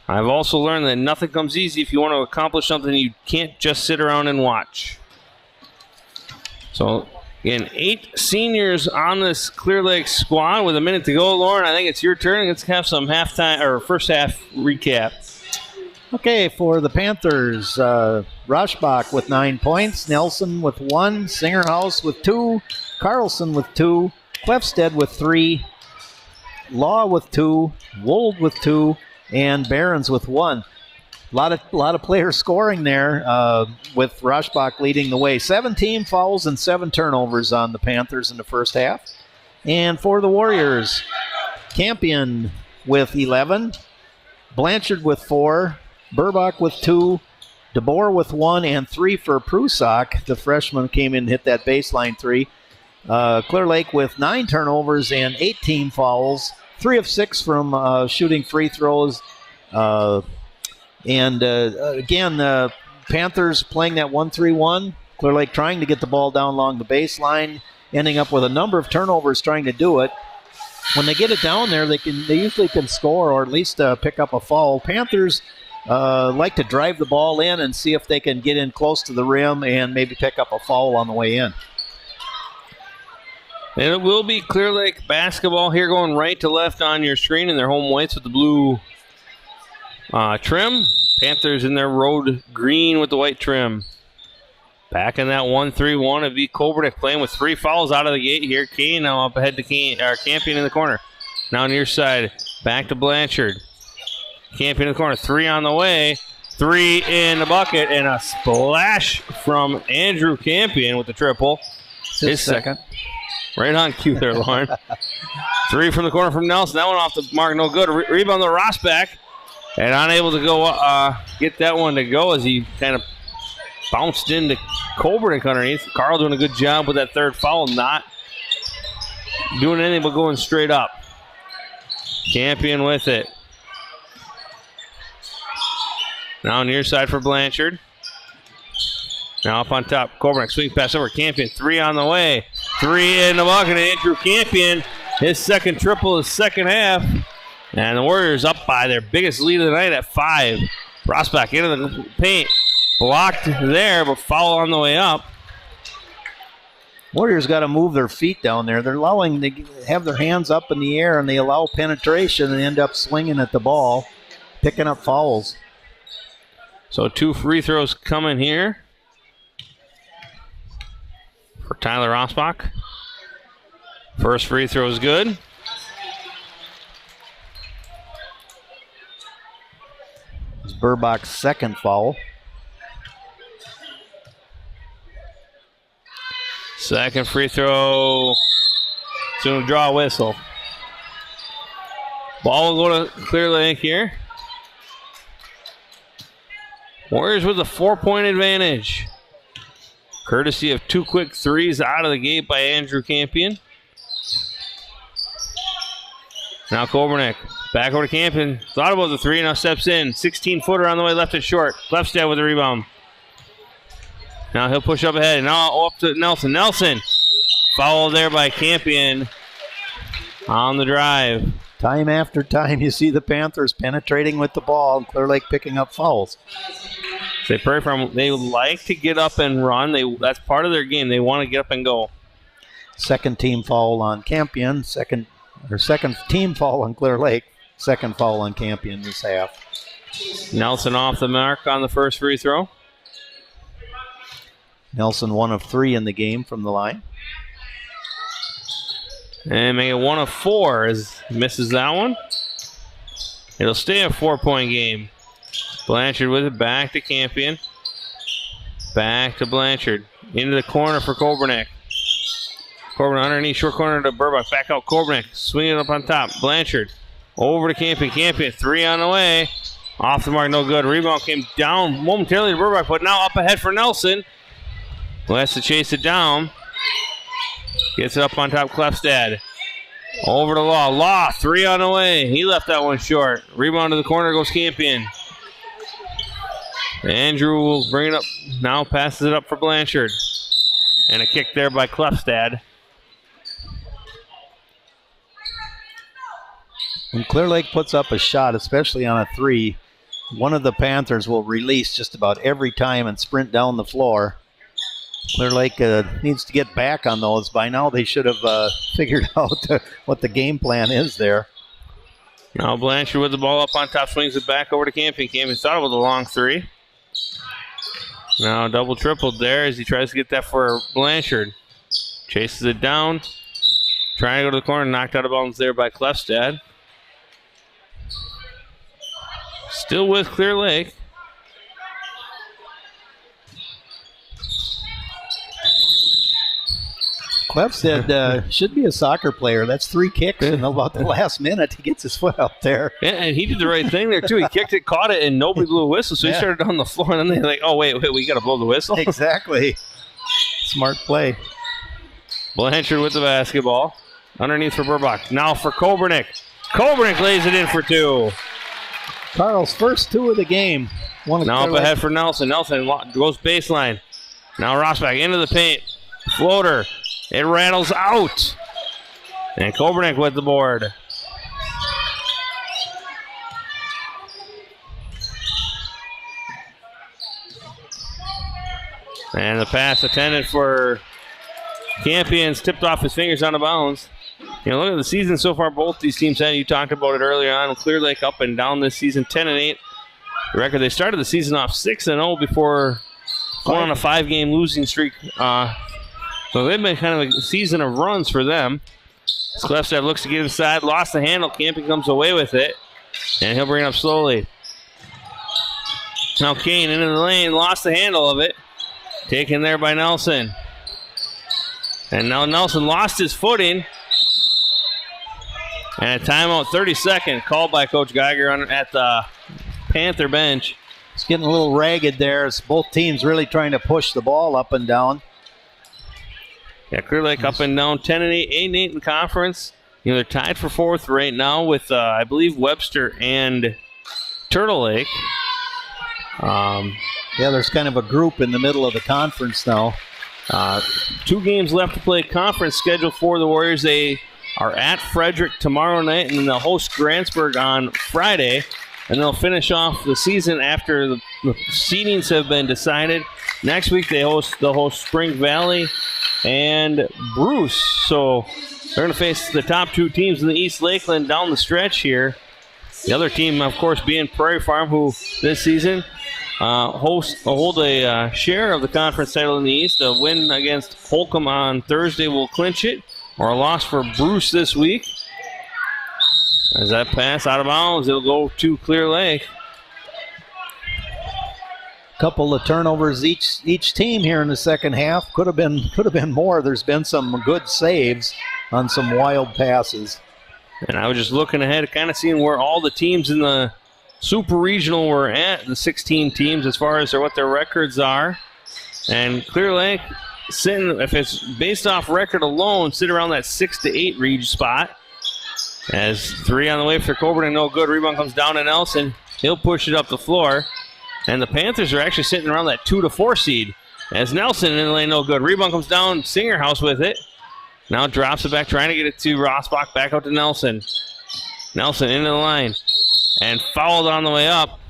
I've also learned that nothing comes easy. If you want to accomplish something, you can't just sit around and watch. So, again, 8 seniors on this Clear Lake squad with a minute to go. Lauren, I think it's your turn. Let's have some halftime or first half recap. Okay, for the Panthers, Roshbach with 9 points, Nelson with 1, Singerhouse with 2, Carlson with 2, Clefstead with 3, Law with 2, Wold with 2, and Barons with 1. A lot of players scoring there, with Roshbach leading the way. 17 fouls and 7 turnovers on the Panthers in the first half. And for the Warriors, Campion with 11, Blanchard with 4, Burbach with 2, DeBoer with 1, and 3 for Prusak. The freshman came in and hit that baseline 3. Clear Lake with 9 turnovers and 18 fouls, 3 of 6 from shooting free throws. Again, Panthers playing that 1-3-1. Clear Lake trying to get the ball down along the baseline, ending up with a number of turnovers trying to do it. When they get it down there, they usually can score or at least pick up a foul. Panthers like to drive the ball in and see if they can get in close to the rim and maybe pick up a foul on the way in. And it will be Clear Lake basketball here, going right to left on your screen in their home whites with the blue trim. Panthers in their road green with the white trim. Back in that 1-3-1 of V. Kobernick playing with 3 fouls out of the gate here. Kane now up ahead to Campion in the corner. Now near side, back to Blanchard. Campion in the corner, 3 on the way. 3 in the bucket, and a splash from Andrew Campion with the triple. His second. Right on cue there, Lauren. 3 from the corner from Nelson. That one off the mark, no good. Rebound the Rossback. And unable to go get that one to go as he kind of bounced into Kobernick underneath. Carl doing a good job with that 3rd foul, not doing anything but going straight up. Campion with it. Now near side for Blanchard. Now up on top, Kobernick swing pass over Campion. 3 on the way. 3 in the bucket. Andrew Campion, his second triple, his second half. And the Warriors up by their biggest lead of the night at 5. Rossbach into the paint. Blocked there, but foul on the way up. Warriors got to move their feet down there. They're allowing, they have their hands up in the air, and they allow penetration and end up swinging at the ball, picking up fouls. So 2 free throws coming here for Tyler Rossbach. First free throw is good. It's Burbach's second foul. Second free throw. Soon draw a whistle. Ball will go to Clear Lake here. Warriors with a 4-point advantage. Courtesy of 2 quick threes out of the gate by Andrew Campion. Now Kobernick. Back over to Campion. Thought about the 3, now steps in. 16-footer on the way, left and short. Clefstead with the rebound. Now he'll push up ahead. Now up to Nelson. Nelson. Fouled there by Campion on the drive. Time after time, you see the Panthers penetrating with the ball and Clear Lake picking up fouls. They like to get up and run. That's part of their game. They want to get up and go. Second team foul on Campion. Second team foul on Clear Lake. Second foul on Campion this half. Nelson off the mark on the first free throw. Nelson 1 of 3 in the game from the line. And make it 1 of 4 as he misses that one. It'll stay a 4-point game. Blanchard with it, back to Campion. Back to Blanchard. Into the corner for Kobernick. Coburn underneath, short corner to Burbach. Back out Kobernick. Swinging it up on top. Blanchard. Over to Campion. Campion, 3 on the way. Off the mark, no good. Rebound came down momentarily to Burbach, but now up ahead for Nelson. Who has to chase it down. Gets it up on top, Klefstad. Over to Law. Law, 3 on the way. He left that one short. Rebound to the corner goes Campion. Andrew will bring it up. Now passes it up for Blanchard. And a kick there by Klefstad. When Clear Lake puts up a shot, especially on a 3, one of the Panthers will release just about every time and sprint down the floor. Clear Lake needs to get back on those. By now they should have figured out what the game plan is there. Now Blanchard with the ball up on top, swings it back over to Campion. Campion thought it was a long 3. Now double-tripled there as he tries to get that for Blanchard. Chases it down. Trying to go to the corner, knocked out of bounds there by Klefstad. Still with Clear Lake. Klefstad should be a soccer player. That's 3 kicks in about the last minute. He gets his foot out there. Yeah, and he did the right thing there, too. He kicked it, caught it, and nobody blew a whistle. So he started on the floor, and then they're like, oh, wait, we got to blow the whistle? Exactly. Smart play. Blanchard with the basketball. Underneath for Burbach. Now for Kobernick. Kobernick lays it in for 2. Carl's first 2 of the game. Now up ahead for Nelson. Nelson goes baseline. Now Rossback into the paint. Floater. It rattles out. And Kobernick with the board. And the pass intended for Campion's tipped off his fingers out of bounds. You know, look at the season so far. Both these teams had. You talked about it earlier on. Clear Lake up and down this season, 10-8. The record. They started the season off 6-0 before going on a 5-game losing streak. So they've been kind of a season of runs for them. Klefstad looks to get inside, lost the handle. Campion comes away with it, and he'll bring it up slowly. Now Kane into the lane, lost the handle of it. Taken there by Nelson. And now Nelson lost his footing. And a timeout, 30-second, called by Coach Geiger at the Panther bench. It's getting a little ragged there. It's both teams really trying to push the ball up and down. Yeah, Clear Lake up and down, 10-8, 8-8 in conference. You know, they're tied for 4th right now with, I believe, Webster and Turtle Lake. Yeah, there's kind of a group in the middle of the conference now. 2 games left to play conference schedule for the Warriors. They are at Frederick tomorrow night, and then they'll host Grantsburg on Friday. And they'll finish off the season after the seedings have been decided. Next week they'll host Spring Valley and Bruce. So they're going to face the top 2 teams in the East Lakeland down the stretch here. The other team, of course, being Prairie Farm, who this season hold a share of the conference title in the East. A win against Holcomb on Thursday will clinch it, or a loss for Bruce this week. As that pass out of bounds, it'll go to Clear Lake. Couple of turnovers each team here in the second half. Could have been more. There's been some good saves on some wild passes. And I was just looking ahead, kind of seeing where all the teams in the Super Regional were at, the 16 teams as far as what their records are. And Clear Lake sitting, if it's based off record alone, sit around that 6-8 reach spot. As 3 on the way for Coburn and no good. Rebound comes down to Nelson. He'll push it up the floor. And the Panthers are actually sitting around that 2-4 seed. As Nelson in the lane, no good. Rebound comes down, Singerhouse with it. Now drops it back, trying to get it to Rossbach, back out to Nelson. Nelson into the line. And fouled on the way up.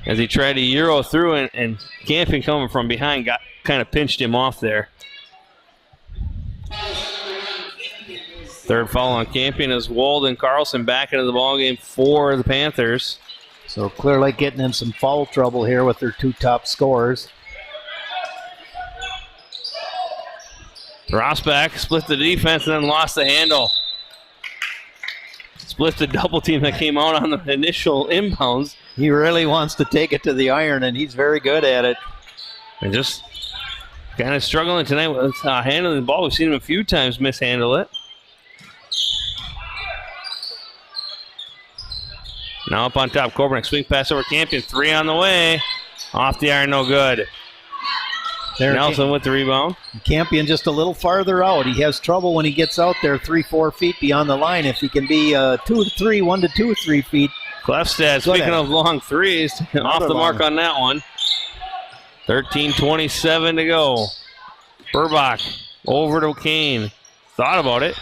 As he tried to Euro through, and Campion coming from behind kind of pinched him off there. Third foul on Campion as Walden Carlson back into the ballgame for the Panthers. So Clear Lake getting in some foul trouble here with their 2 top scorers. Rosbach split the defense and then lost the handle. Split the double team that came out on the initial inbounds. He really wants to take it to the iron, and he's very good at it. And just kind of struggling tonight with handling the ball. We've seen him a few times mishandle it. Now up on top, Coburn, swing pass over Campion. 3 on the way. Off the iron, no good. There, Nelson with the rebound. Campion just a little farther out. He has trouble when he gets out there 3-4 feet beyond the line. If he can be 2 to 3, 1 to 2 or 3 feet. Klefstad, speaking of long threes, off the mark on that one. 13:27 to go. Burbach over to Kane. Thought about it.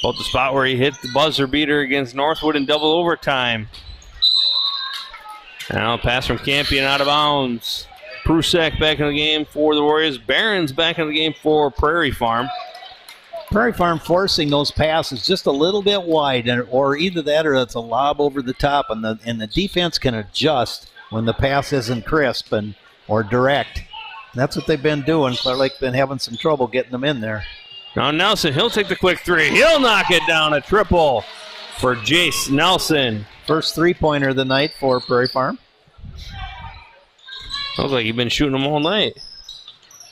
About the spot where he hit the buzzer beater against Northwood in double overtime. Now a pass from Campion out of bounds. Prusek back in the game for the Warriors. Barron's back in the game for Prairie Farm. Prairie Farm forcing those passes just a little bit wide, or either that or it's a lob over the top, and the defense can adjust when the pass isn't crisp or direct. That's what they've been doing. Clear Lake been having some trouble getting them in there. Now Nelson, he'll take the quick 3. He'll knock it down. A triple for Jace Nelson. First three-pointer of the night for Prairie Farm. Looks like you've been shooting them all night.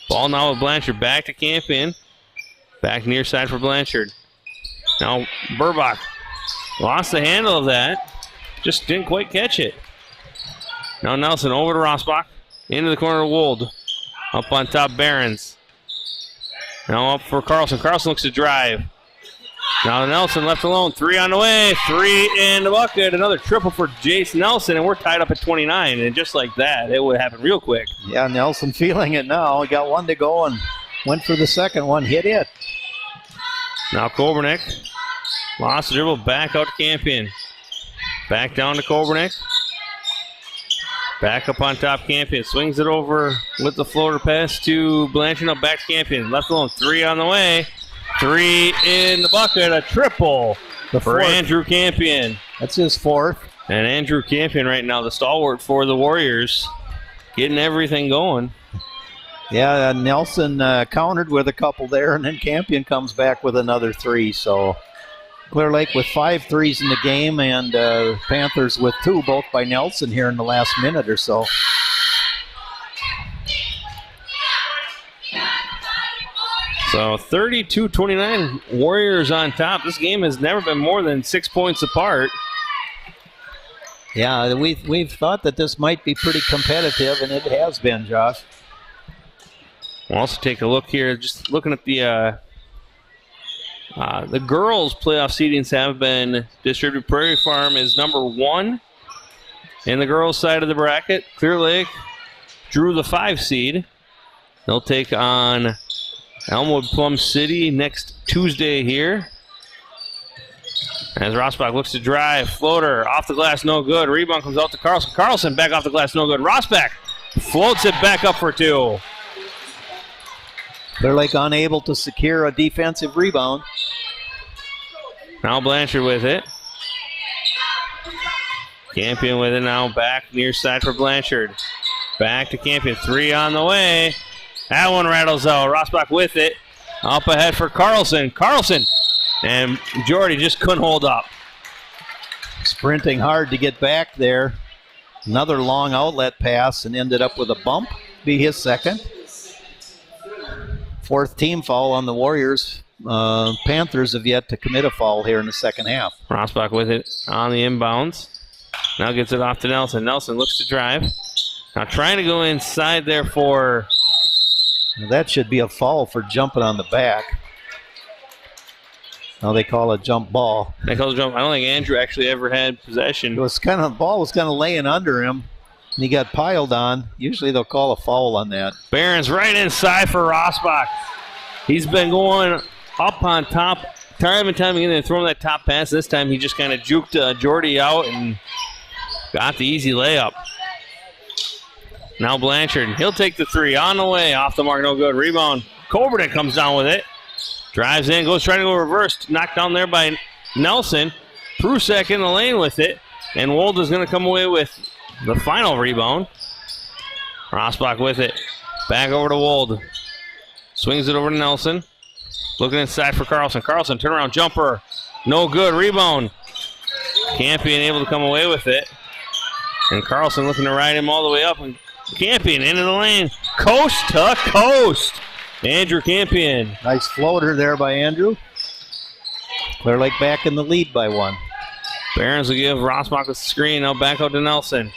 Ball now with Blanchard. Back to Campion. Back near side for Blanchard. Now Burbach lost the handle of that. Just didn't quite catch it. Now Nelson over to Rosbach. Into the corner of Wold. Up on top, Barons. Now up for Carlson. Carlson looks to drive. Now Nelson left alone. 3 on the way. 3 in the bucket. Another triple for Jace Nelson, and we're tied up at 29. And just like that, it would happen real quick. Yeah, Nelson feeling it now. He got 1 to go and went for the second one. Hit it. Now Kobernick lost the dribble. Back out to Campion. Back down to Kobernick. Back up on top, Campion. Swings it over with the floater pass to Blanchard. Now back to Campion. Left alone. 3 on the way. 3 in the bucket. A triple for Andrew Campion. That's his 4th. And Andrew Campion right now, the stalwart for the Warriors, getting everything going. Yeah, Nelson countered with a couple there, and then Campion comes back with another 3. So Clear Lake with 5 threes in the game, and Panthers with 2, both by Nelson here in the last minute or so. So 32-29, Warriors on top. This game has never been more than 6 points apart. Yeah, we've thought that this might be pretty competitive, and it has been, Josh. We'll also take a look here, just looking at the girls' playoff seedings have been distributed. Prairie Farm is number 1 in the girls' side of the bracket. Clear Lake drew the 5 seed. They'll take on Elmwood Plum City next Tuesday here. As Rosbach looks to drive, floater off the glass, no good. Rebound comes out to Carlson. Carlson back off the glass, no good. Rosbach floats it back up for 2. Clear Lake unable to secure a defensive rebound. Now Blanchard with it. Campion with it now, back near side for Blanchard. Back to Campion, 3 on the way. That one rattles out. Rosbach with it. Up ahead for Carlson. Carlson. And Jordy just couldn't hold up. Sprinting hard to get back there. Another long outlet pass and ended up with a bump. Be his second. 4th team foul on the Warriors. Panthers have yet to commit a foul here in the second half. Rosbach with it on the inbounds. Now gets it off to Nelson. Nelson looks to drive. Now trying to go inside there for... That should be a foul for jumping on the back. Now they call it jump ball. They call it jump. I don't think Andrew actually ever had possession. The ball was kind of laying under him, and he got piled on. Usually they'll call a foul on that. Barron's right inside for Rosbach. He's been going up on top time and time again and throwing that top pass. This time he just kind of juked Jordy out and got the easy layup. Now Blanchard, he'll take the 3 on the way, off the mark, no good. Rebound, Coburn comes down with it. Drives in, goes trying to go reverse, knocked down there by Nelson. Prusek in the lane with it, and Wold is going to come away with the final rebound. Rosbach with it, back over to Wold. Swings it over to Nelson. Looking inside for Carlson. Carlson, turnaround jumper. No good. Rebound. Campion able to come away with it. And Carlson looking to ride him all the way up. And Campion into the lane. Coast to coast. Andrew Campion. Nice floater there by Andrew. Clear Lake back in the lead by 1. Barons will give Rossbach the screen. Now back out to Nelson.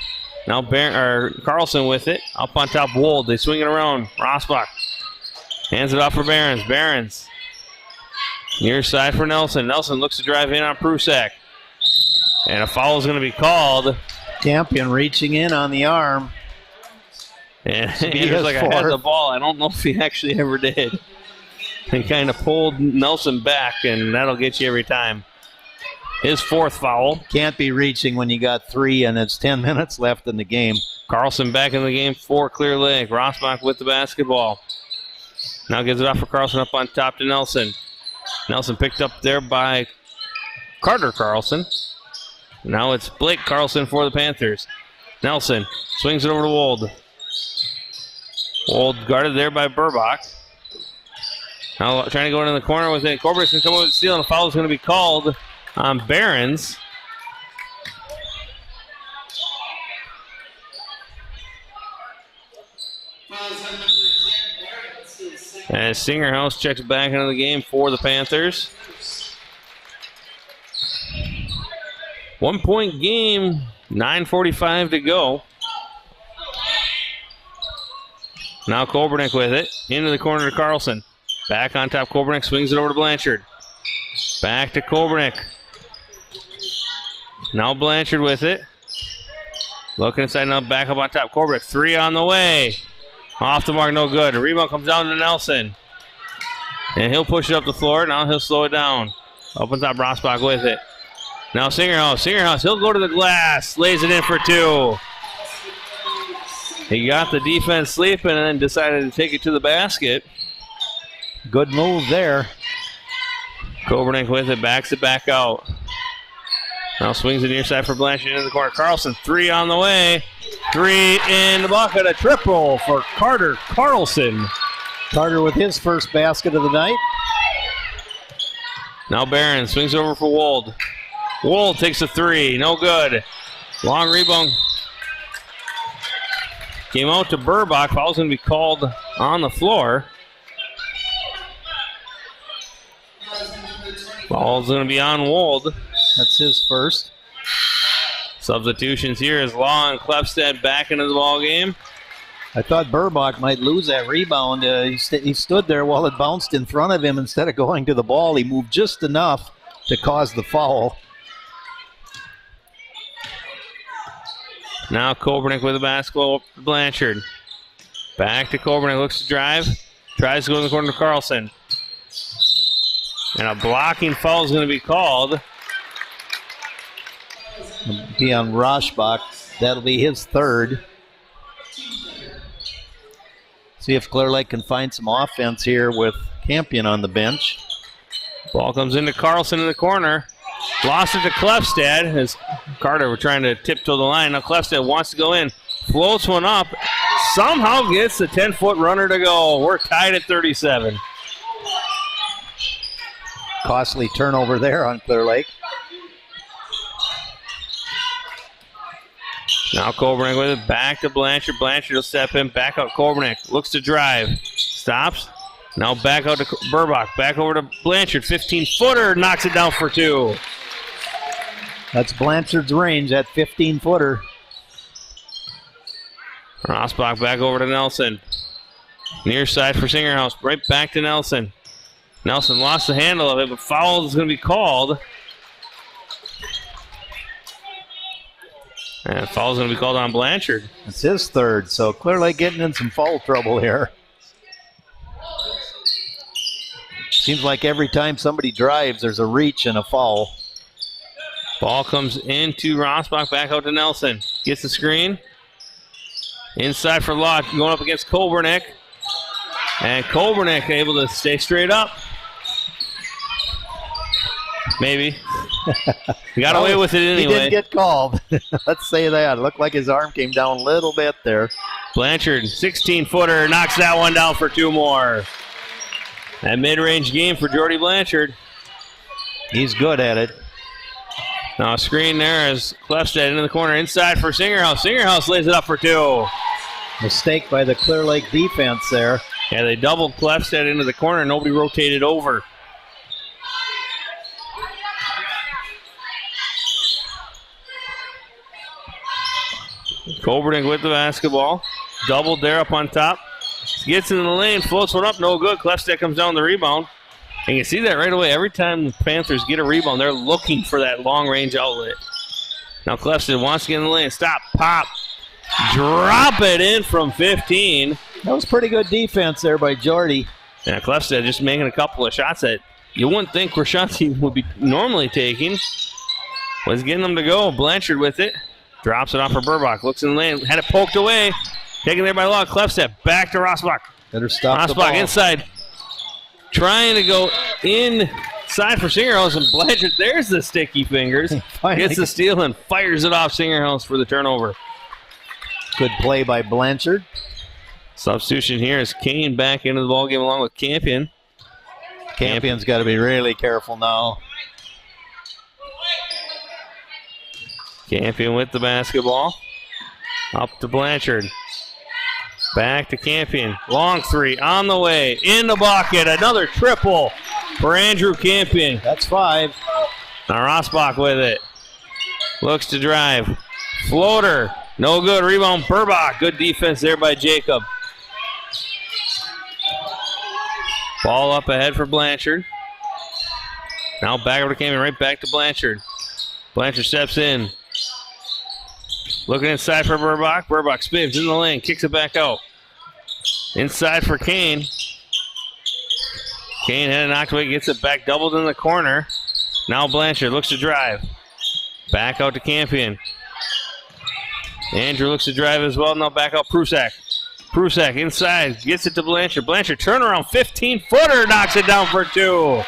Now Carlson with it. Up on top, Wold. They swing it around. Rossbach hands it off for Barons. Barons. Near side for Nelson. Nelson looks to drive in on Prusak. And a foul is going to be called. Campion reaching in on the arm. And he was like, I had the ball. I don't know if he actually ever did. He kind of pulled Nelson back, and that'll get you every time. His 4th foul. Can't be reaching when you got 3 and it's 10 minutes left in the game. Carlson back in the game for Clear Lake. Rossbach with the basketball. Now gives it off for Carlson up on top to Nelson. Nelson picked up there by Carter Carlson. Now it's Blake Carlson for the Panthers. Nelson swings it over to Wold. Wold guarded there by Burbach. Now trying to go into the corner with it. Corbett's going to come over with the steal, and a foul is going to be called on Barons. As Singerhouse checks back into the game for the Panthers. 1-point game, 9:45 to go. Now Kolbernick with it. Into the corner to Carlson. Back on top, Kolbernick swings it over to Blanchard. Back to Kolbernick. Now Blanchard with it. Looking inside, now back up on top. Kolbernick, 3 on the way. Off the mark, no good. The rebound comes down to Nelson. And he'll push it up the floor. Now he'll slow it down. Up on top, Rossbach with it. Now Singerhouse. Singerhouse, he'll go to the glass. Lays it in for 2. He got the defense sleeping and then decided to take it to the basket. Good move there. Kolbernick with it, backs it back out. Now swings it near side for Blanchard into the corner. Carlson, 3 on the way. 3 in the bucket. A triple for Carter Carlson. Carter with his first basket of the night. Now Barron swings over for Wold. Wold takes a 3. No good. Long rebound. Came out to Burbach. Foul's going to be called on the floor. Foul's going to be on Wold. That's his first. Substitutions here as Law and Klefstad back into the ball game. I thought Burbach might lose that rebound. He stood there while it bounced in front of him. Instead of going to the ball, he moved just enough to cause the foul. Now Kolbernick with the basketball for Blanchard. Back to Kolbernick, looks to drive. Tries to go in the corner to Carlson. And a blocking foul is going to be called. Be on Rossbach. That'll be his third. See if Clear Lake can find some offense here with Campion on the bench. Ball comes into Carlson in the corner. Lost it to Klefstad as Carter were trying to tiptoe the line. Now Klefstad wants to go in. Floats one up. Somehow gets the 10-foot runner to go. We're tied at 37. Costly turnover there on Clear Lake. Now Kolbernick with it. Back to Blanchard. Blanchard will step in. Back out Kolbernick. Looks to drive. Stops. Now back out to Burbach. Back over to Blanchard. 15-footer. Knocks it down for 2. That's Blanchard's range, that 15-footer. Rossbach back over to Nelson. Near side for Singerhouse. Right back to Nelson. Nelson lost the handle of it, but foul is going to be called. And foul is going to be called on Blanchard. It's his third, so Clear Lake getting in some foul trouble here. Seems like every time somebody drives, there's a reach and a foul. Ball comes into Rossbach, back out to Nelson. Gets the screen. Inside for Lott, going up against Kolbernick. And Kolbernick able to stay straight up. Maybe. He got away with it anyway. He didn't get called. Let's say that. It looked like his arm came down a little bit there. Blanchard, 16-footer, knocks that one down for 2 more. That mid-range game for Jordy Blanchard. He's good at it. Now a screen there as Klefstad into the corner. Inside for Singerhouse. Singerhouse lays it up for 2. Mistake by the Clear Lake defense there. Yeah, they doubled Klefstad into the corner. Nobody rotated over. Kobernick with the basketball. Doubled there up on top. Gets in the lane, floats one up, no good. Klefstad comes down the rebound. And you see that right away. Every time the Panthers get a rebound, they're looking for that long-range outlet. Now Klefstad wants to get in the lane. Stop, pop, drop it in from 15. That was pretty good defense there by Jordy. Yeah, Klefstad just making a couple of shots that you wouldn't think were shots he would be normally taking. Was getting them to go. Blanchard with it. Drops it off for Burbach. Looks in the lane. Had it poked away. Taken there by Law. Klefstad back to Rosbach. Better stop the ball. Rosbach inside. Trying to go inside for Singerhouse. And Blanchard, there's the sticky fingers. Gets the steal and fires it off Singerhouse for the turnover. Good play by Blanchard. Substitution here is Kane back into the ballgame along with Campion. Campion's got to be really careful now. Campion with the basketball. Up to Blanchard. Back to Campion. Long 3 on the way. In the bucket. Another triple for Andrew Campion. That's 5. Now Rosbach with it. Looks to drive. Floater. No good. Rebound Burbach. Good defense there by Jacob. Ball up ahead for Blanchard. Now back over to Campion. Right back to Blanchard. Blanchard steps in. Looking inside for Burbach. Burbach spins in the lane. Kicks it back out. Inside for Kane. Kane had it knocked away. Gets it back. Doubled in the corner. Now Blanchard looks to drive. Back out to Campion. Andrew looks to drive as well. Now back out Prusak. Prusak inside. Gets it to Blanchard. Blanchard turnaround. 15-footer. Knocks it down for 2.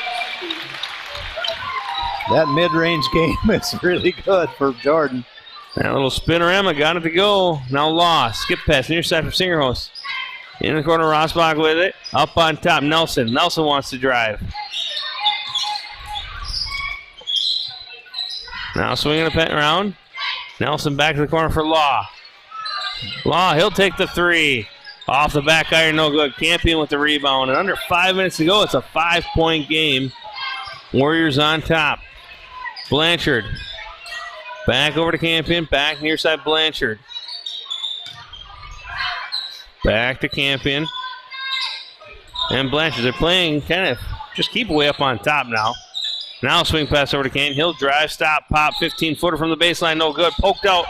That mid-range game is really good for Jordan. That little spinorama got it to go. Now Law. Skip pass. Near side for Singerhouse. In the corner, Rosbach with it. Up on top, Nelson. Nelson wants to drive. Now swinging the around. Nelson back to the corner for Law. Law, he'll take the 3. Off the back iron, no good. Campion with the rebound. And under 5 minutes to go, it's a 5-point game. Warriors on top. Blanchard. Back over to Campion. Back near side Blanchard. Back to Campion. And Blanchard. They're playing kind of just keep way up on top now. Now swing pass over to Kane. He'll drive, stop, pop. 15-footer from the baseline. No good. Poked out.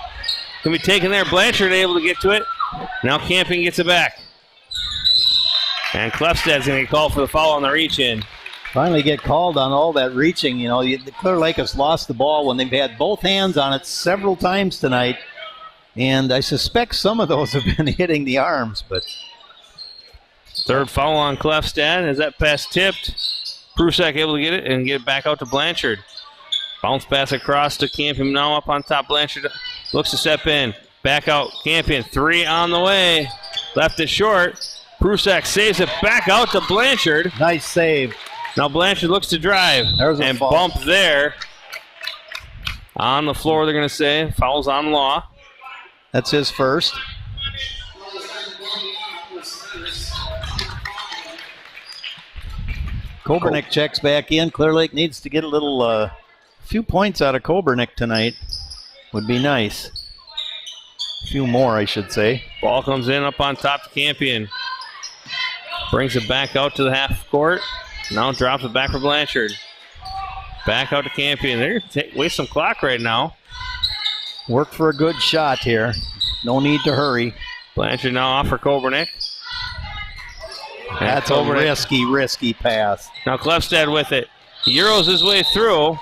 Can be taken there. Blanchard able to get to it. Now Campion gets it back. And Klefstad's going to get called for the foul on the reach-in. Finally get called on all that reaching. You know, the Clear Lake has lost the ball when they've had both hands on it several times tonight. And I suspect some of those have been hitting the arms. But third foul on Klefstad. As that pass tipped, Prusak able to get it and get it back out to Blanchard. Bounce pass across to Campion. Now up on top. Blanchard looks to step in. Back out. Campion. 3 on the way. Left it short. Prusak saves it back out to Blanchard. Nice save. Now Blanchard looks to drive. And bump there. On the floor, they're going to say. Fouls on Law. That's his first. Kobernick checks back in. Clear Lake needs to get a few points out of Kobernick tonight. Would be nice. A few more, I should say. Ball comes in up on top to Campion. Brings it back out to the half court. Now drops it back for Blanchard. Back out to Campion. They're going to waste some clock right now. Work for a good shot here. No need to hurry. Blanchard now off for Kobernick. That's a risky pass. Now Klefstad with it. He Euros his way through.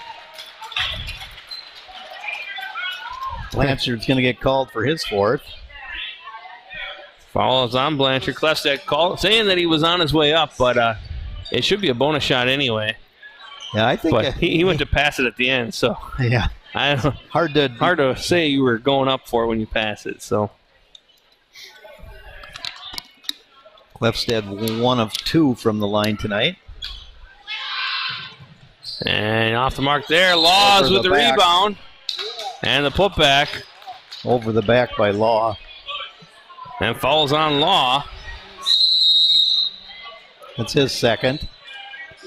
Blanchard's going to get called for his 4th. Foul is on Blanchard. Klefstad saying that he was on his way up, but it should be a bonus shot anyway. Yeah, I think. But he went to pass it at the end, so. Yeah. Hard to say you were going up for it when you pass it. So Klefstad 1 of 2 from the line tonight. And off the mark there. Laws with the rebound. And the putback. Over the back by Law. And falls on Law. That's his second.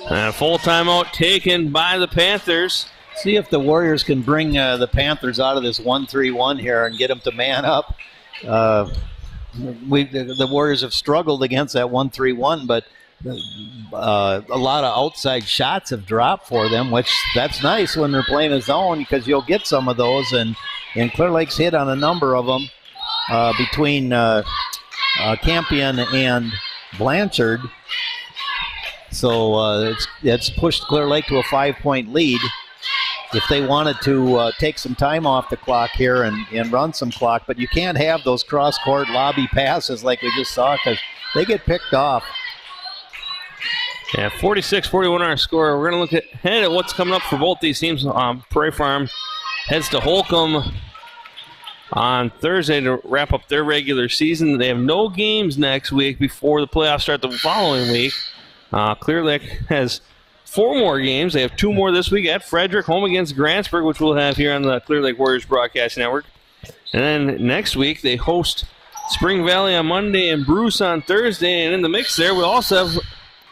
And a full timeout taken by the Panthers. See if the Warriors can bring the Panthers out of this 1-3-1 here and get them to man up. The Warriors have struggled against that 1-3-1, but a lot of outside shots have dropped for them, which that's nice when they're playing a zone because you'll get some of those. And Clear Lake's hit on a number of them between Campion and Blanchard. So it's pushed Clear Lake to a 5-point lead. If they wanted to take some time off the clock here and run some clock, but you can't have those cross-court lobby passes like we just saw because they get picked off. Yeah, 46-41 our score. We're going to look ahead at what's coming up for both these teams. Prairie Farm heads to Holcomb on Thursday to wrap up their regular season. They have no games next week before the playoffs start the following week. Clear Lake has 4 more games. They have 2 more this week at Frederick, home against Grantsburg, which we'll have here on the Clear Lake Warriors Broadcast Network. And then next week they host Spring Valley on Monday and Bruce on Thursday. And in the mix there, we also have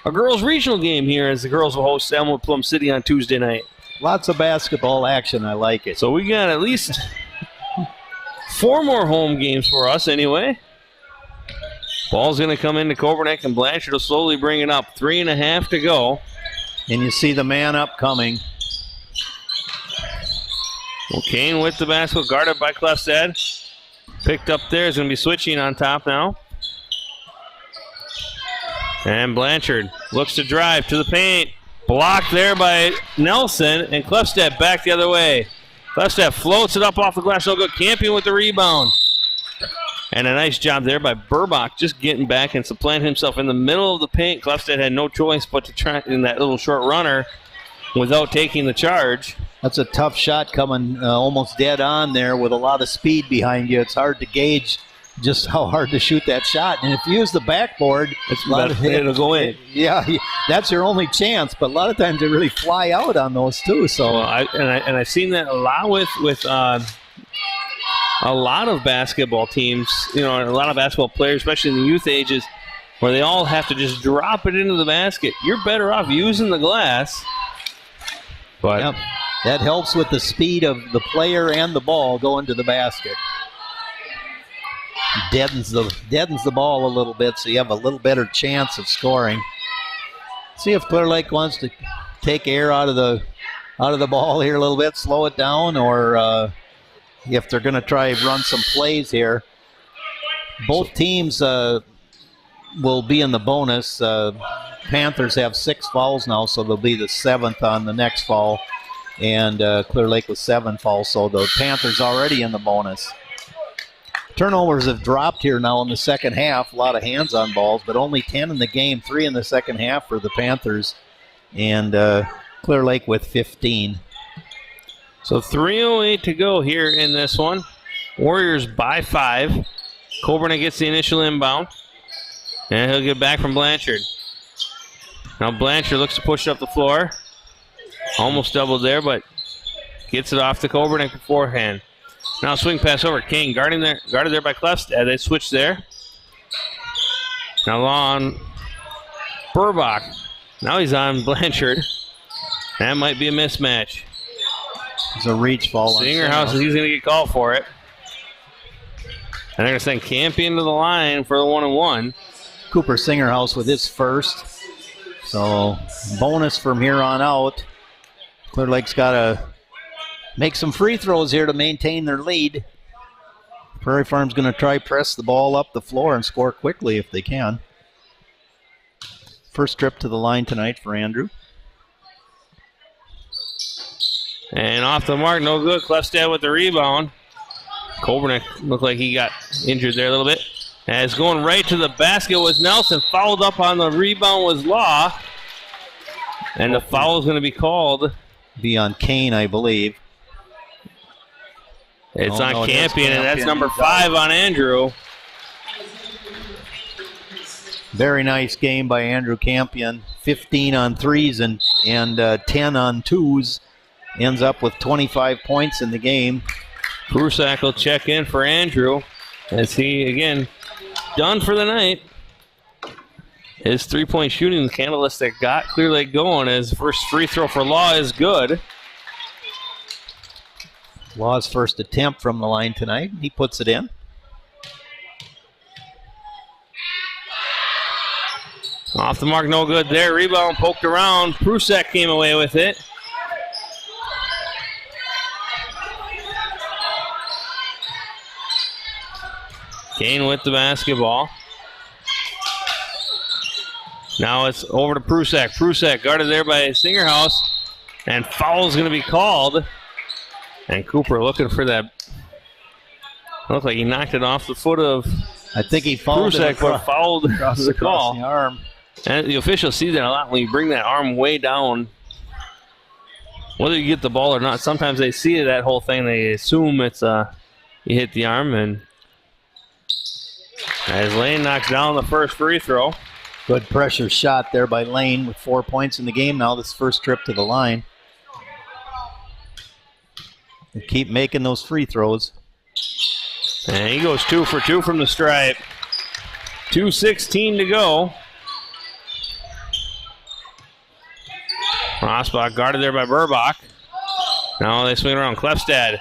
a girls' regional game here as the girls will host Elmwood Plum City on Tuesday night. Lots of basketball action. I like it. So we got at least 4 more home games for us anyway. Ball's going to come into Koberneck, and Blanchard will slowly bring it up. 3.5 to go. And you see the man up coming. Well, Kane with the basketball, guarded by Klefstad. Picked up there, is going to be switching on top now. And Blanchard looks to drive to the paint. Blocked there by Nelson, and Klefstad back the other way. Klefstad floats it up off the glass, no good. Campion with the rebound. And a nice job there by Burbach, just getting back and supplanting himself in the middle of the paint. Klefstad had no choice but to try in that little short runner without taking the charge. That's a tough shot coming almost dead on there with a lot of speed behind you. It's hard to gauge just how hard to shoot that shot. And if you use the backboard, it'll go in. Yeah, that's your only chance. But a lot of times they really fly out on those too. So well, I've seen that a lot with a lot of basketball teams, a lot of basketball players, especially in the youth ages, where they all have to just drop it into the basket. You're better off using the glass. But yep, that helps with the speed of the player and the ball going to the basket. Deadens the ball a little bit, so you have a little better chance of scoring. See if Clear Lake wants to take air out of the ball here a little bit, slow it down, or if they're going to try run some plays here. Both teams will be in the bonus. Panthers have 6 fouls now, so they'll be the 7th on the next foul. And Clear Lake with 7 fouls, so the Panthers already in the bonus. Turnovers have dropped here now in the second half. A lot of hands-on balls, but only 10 in the game, 3 in the second half for the Panthers. And Clear Lake with 15. So 3:08 to go here in this one. Warriors by 5. Kobernick gets the initial inbound. And he'll get back from Blanchard. Now Blanchard looks to push up the floor. Almost doubled there, but gets it off to Kobernick beforehand. Now swing pass over. King guarded there by Klefstad. They switch there. Now on Burbach. Now he's on Blanchard. That might be a mismatch. It's a reach fall. Singerhouse, he's going to get called for it. And they're going to send Campion to the line for the 1-and-1. Cooper Singerhouse with his first. So bonus from here on out. Clear Lake's got to make some free throws here to maintain their lead. Prairie Farm's going to try press the ball up the floor and score quickly if they can. First trip to the line tonight for Andrew. And off the mark, no good. Klefstad with the rebound. Kobernick looked like he got injured there a little bit. And it's going right to the basket was Nelson. Fouled up on the rebound was Law. And the foul is going to be called. Be on Kane, I believe. It's on Campion, and that's number 5 on Andrew. Very nice game by Andrew Campion. 15 on threes and and 10 on twos. Ends up with 25 points in the game. Prusak will check in for Andrew as he, again, done for the night. His three-point shooting catalyst that got Clear Lake going. His first free throw for Law is good. Law's first attempt from the line tonight. He puts it in. Off the mark, no good there. Rebound poked around. Prusak came away with it. Kane with the basketball. Now it's over to Prusak. Prusak guarded there by Singerhouse. And foul's going to be called. And Cooper looking for that. Looked like he knocked it off the foot of I think he fouled Prusak, but fouled the call. The arm. And the officials see that a lot when you bring that arm way down. Whether you get the ball or not, sometimes they see that whole thing. They assume it's you hit the arm. And as Lane knocks down the first free throw. Good pressure shot there by Lane with 4 points in the game. Now this first trip to the line. They keep making those free throws. And he goes 2 for 2 from the stripe. 2:16 to go. Rosbach guarded there by Burbach. Now they swing around. Klefstad.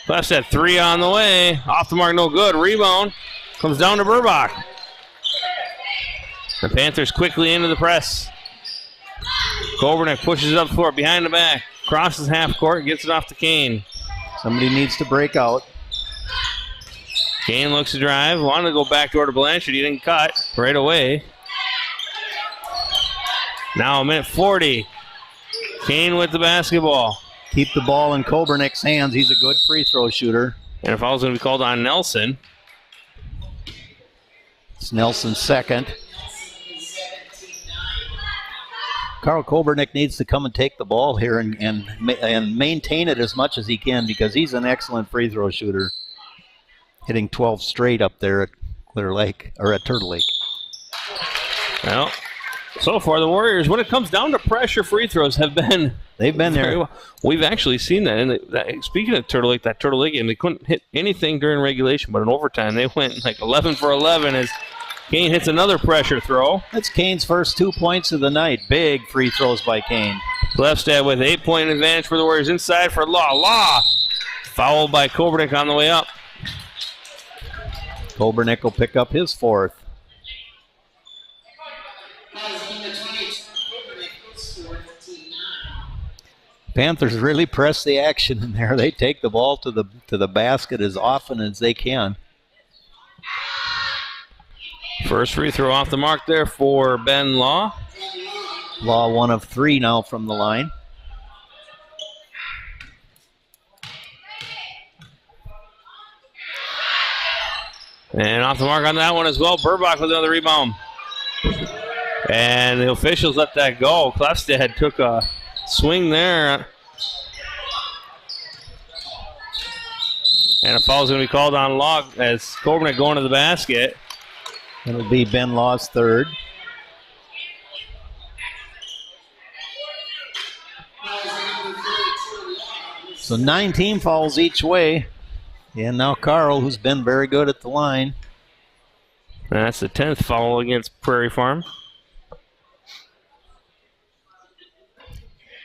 Klefstad 3 on the way. Off the mark, no good. Rebound. Comes down to Burbach. The Panthers quickly into the press. Kobernick pushes it up the floor, behind the back. Crosses half court, gets it off to Kane. Somebody needs to break out. Kane looks to drive. Wanted to go back door to Blanchard. He didn't cut right away. Now a minute 40. Kane with the basketball. Keep the ball in Kobernick's hands. He's a good free throw shooter. And a foul's going to be called on Nelson. It's Nelson's second. Carl Kobernick needs to come and take the ball here and maintain it as much as he can because he's an excellent free throw shooter. Hitting 12 straight up there at Clear Lake, or at Turtle Lake. Well, so far the Warriors, when it comes down to pressure, free throws They've been there. Well. We've actually seen that. And speaking of Turtle Lake, that Turtle Lake game, they couldn't hit anything during regulation, but in overtime they went like 11 for 11 as Kane hits another pressure throw. That's Kane's first 2 points of the night. Big free throws by Kane. Klefstad with 8-point advantage for the Warriors. Inside for Law. Law fouled by Kobernick on the way up. Kobernick will pick up his fourth. Panthers really press the action in there. They take the ball to the basket as often as they can. First free throw off the mark there for Ben Law. Law 1 of 3 now from the line. And off the mark on that one as well. Burbach with another rebound. And the officials let that go. Klefstad took a swing there. And a foul is going to be called on Law as Kobernick going to the basket. It'll be Ben Law's third. So 9 team fouls each way. And now Carl, who's been very good at the line. And that's the 10th foul against Prairie Farm.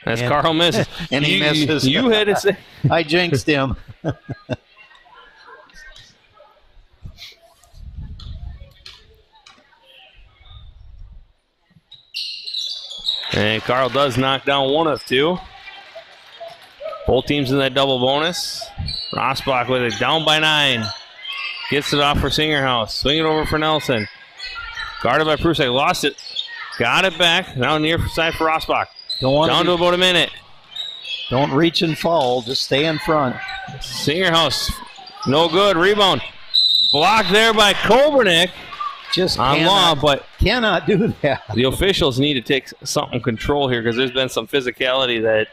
As Carl misses. And he misses. You had to say. I jinxed him. And Carl does knock down 1 of 2. Both teams in that double bonus. Rosbach with it, down by 9. Gets it off for Singerhouse. Swing it over for Nelson. Guarded by Prusak. Lost it. Got it back. Now near side for Rosbach. Down to about a minute. Don't reach and fall. Just stay in front. Singerhouse. No good. Rebound. Blocked there by Kobernick. Just on Law, but cannot do that. The officials need to take something control here because there's been some physicality that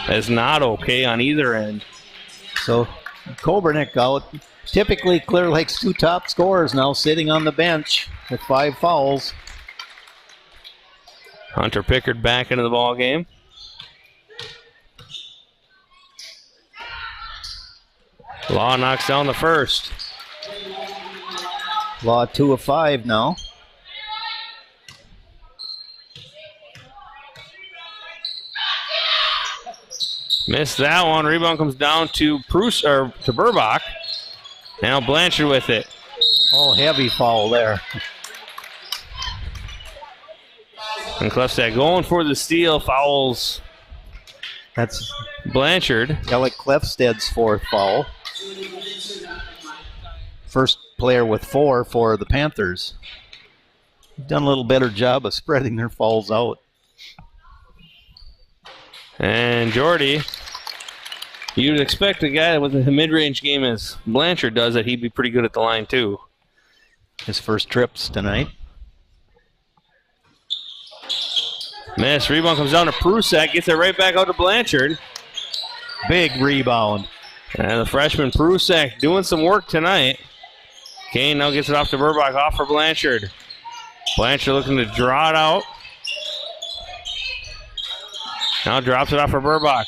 is not okay on either end. So Kobernick out. Typically Clear Lake's 2 top scorers now sitting on the bench with 5 fouls. Hunter Pickard back into the ball game. Law knocks down the first. Law 2 of 5 now. Missed that one. Rebound comes down to to Burbach. Now Blanchard with it. Oh, heavy foul there. And Klefstad going for the steal, fouls That's Blanchard. Alec Klefstad's 4th foul. First player with 4 for the Panthers. Done a little better job of spreading their fouls out. And Jordy, you'd expect a guy with a mid-range game as Blanchard does that he'd be pretty good at the line too. His first trips tonight. Miss. Rebound comes down to Prusak. Gets it right back out to Blanchard. Big rebound. And the freshman Prusak doing some work tonight. Kane now gets it off to Burbach. Off for Blanchard. Blanchard looking to draw it out. Now drops it off for Burbach.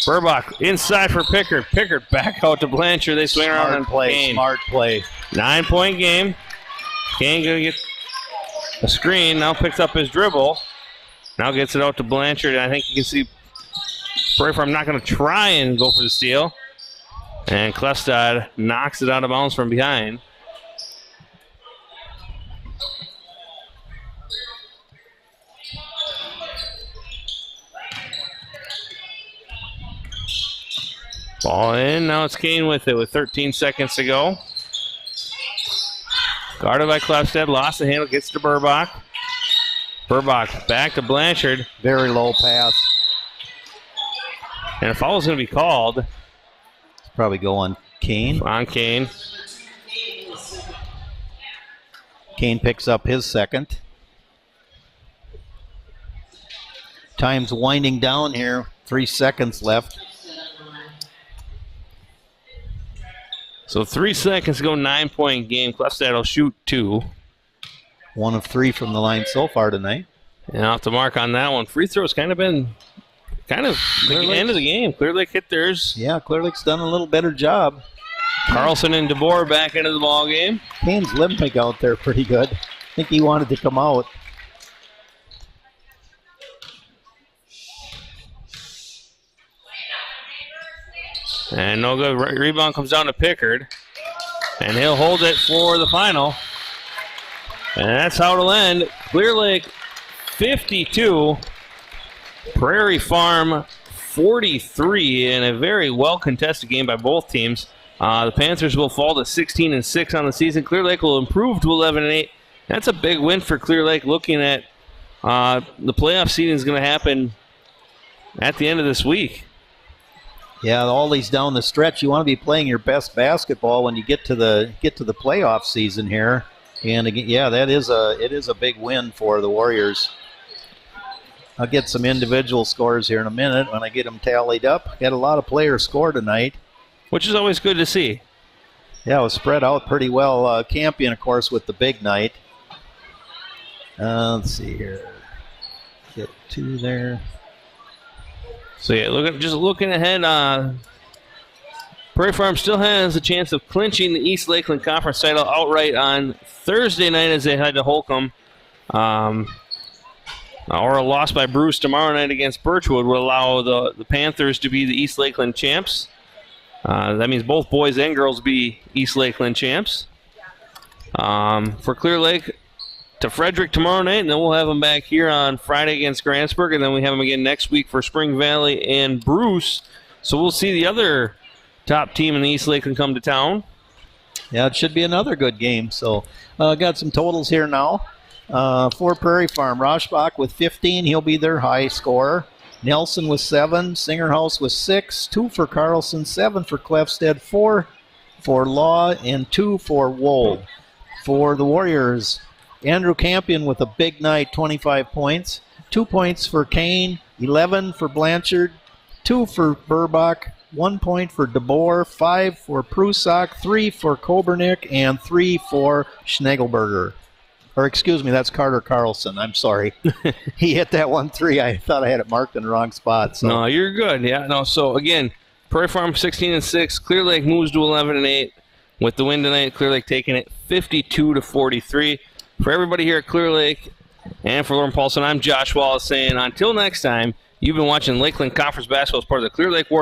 Burbach inside for Pickard. Pickard back out to Blanchard. They swing around and play. Kane. Smart play. 9-point game. Kane going to get a screen. Now picks up his dribble. Now gets it out to Blanchard. I think you can see Prairie Farm not going to try and go for the steal. And Klefstad knocks it out of bounds from behind. Ball in. Now it's Kane with it with 13 seconds to go. Guarded by Klefstad. Lost the handle. Gets to Burbach. Burbach back to Blanchard. Very low pass. And a foul is going to be called. It's probably go on Kane. On Kane. Kane picks up his second. Time's winding down here. 3 seconds left. So 3 seconds to go, 9-point game. Klefstad will shoot 2. 1 of 3 from the line so far tonight. And off the mark on that one. Free throws kind of been the end of the game. Clear Lake hit theirs. Yeah, Clear Lake's done a little better job. Carlson and DeBoer back into the ball game. Kane's limping out there pretty good. I think he wanted to come out. And no good. Rebound comes down to Pickard. And he'll hold it for the final. And that's how it'll end. Clear Lake 52. Prairie Farm 43 in a very well-contested game by both teams. The Panthers will fall to 16-6 on the season. Clear Lake will improve to 11-8. That's a big win for Clear Lake, looking at the playoff seeding is going to happen at the end of this week. Yeah, all these down the stretch, you want to be playing your best basketball when you get to the playoff season here. And again, yeah, it is a big win for the Warriors. I'll get some individual scores here in a minute when I get them tallied up. Got a lot of players score tonight, which is always good to see. Yeah, it was spread out pretty well. Campion, of course, with the big night. Let's see here. Get 2 there. So yeah, looking ahead, Prairie Farm still has a chance of clinching the East Lakeland Conference title outright on Thursday night as they head to Holcomb. Or a loss by Bruce tomorrow night against Birchwood will allow the Panthers to be the East Lakeland champs. That means both boys and girls be East Lakeland champs. For Clear Lake, to Frederick tomorrow night, and then we'll have them back here on Friday against Grantsburg, and then we have them again next week for Spring Valley and Bruce. So we'll see the other top team in the East Lakeland come to town. Yeah, it should be another good game. So got some totals here now. For Prairie Farm, Roshbach with 15. He'll be their high scorer. Nelson with 7. Singerhouse with 6. 2 for Carlson. 7 for Klefstad. 4 for Law. And 2 for Wold. For the Warriors, Andrew Campion with a big night, 25 points. 2 points for Kane. 11 for Blanchard. 2 for Burbach. 1 point for DeBoer. 5 for Prusak. 3 for Kobernick. And 3 for Schnegelberger. Or excuse me, that's Carter Carlson. I'm sorry. He hit that 1-3. I thought I had it marked in the wrong spot. So. No, you're good. Yeah, no. So again, Prairie Farm 16-6. Clear Lake moves to 11-8 with the win tonight. Clear Lake taking it 52-43. For everybody here at Clear Lake and for Lauren Paulson, I'm Josh Wallace saying until next time. You've been watching Lakeland Conference Basketball as part of the Clear Lake Warriors.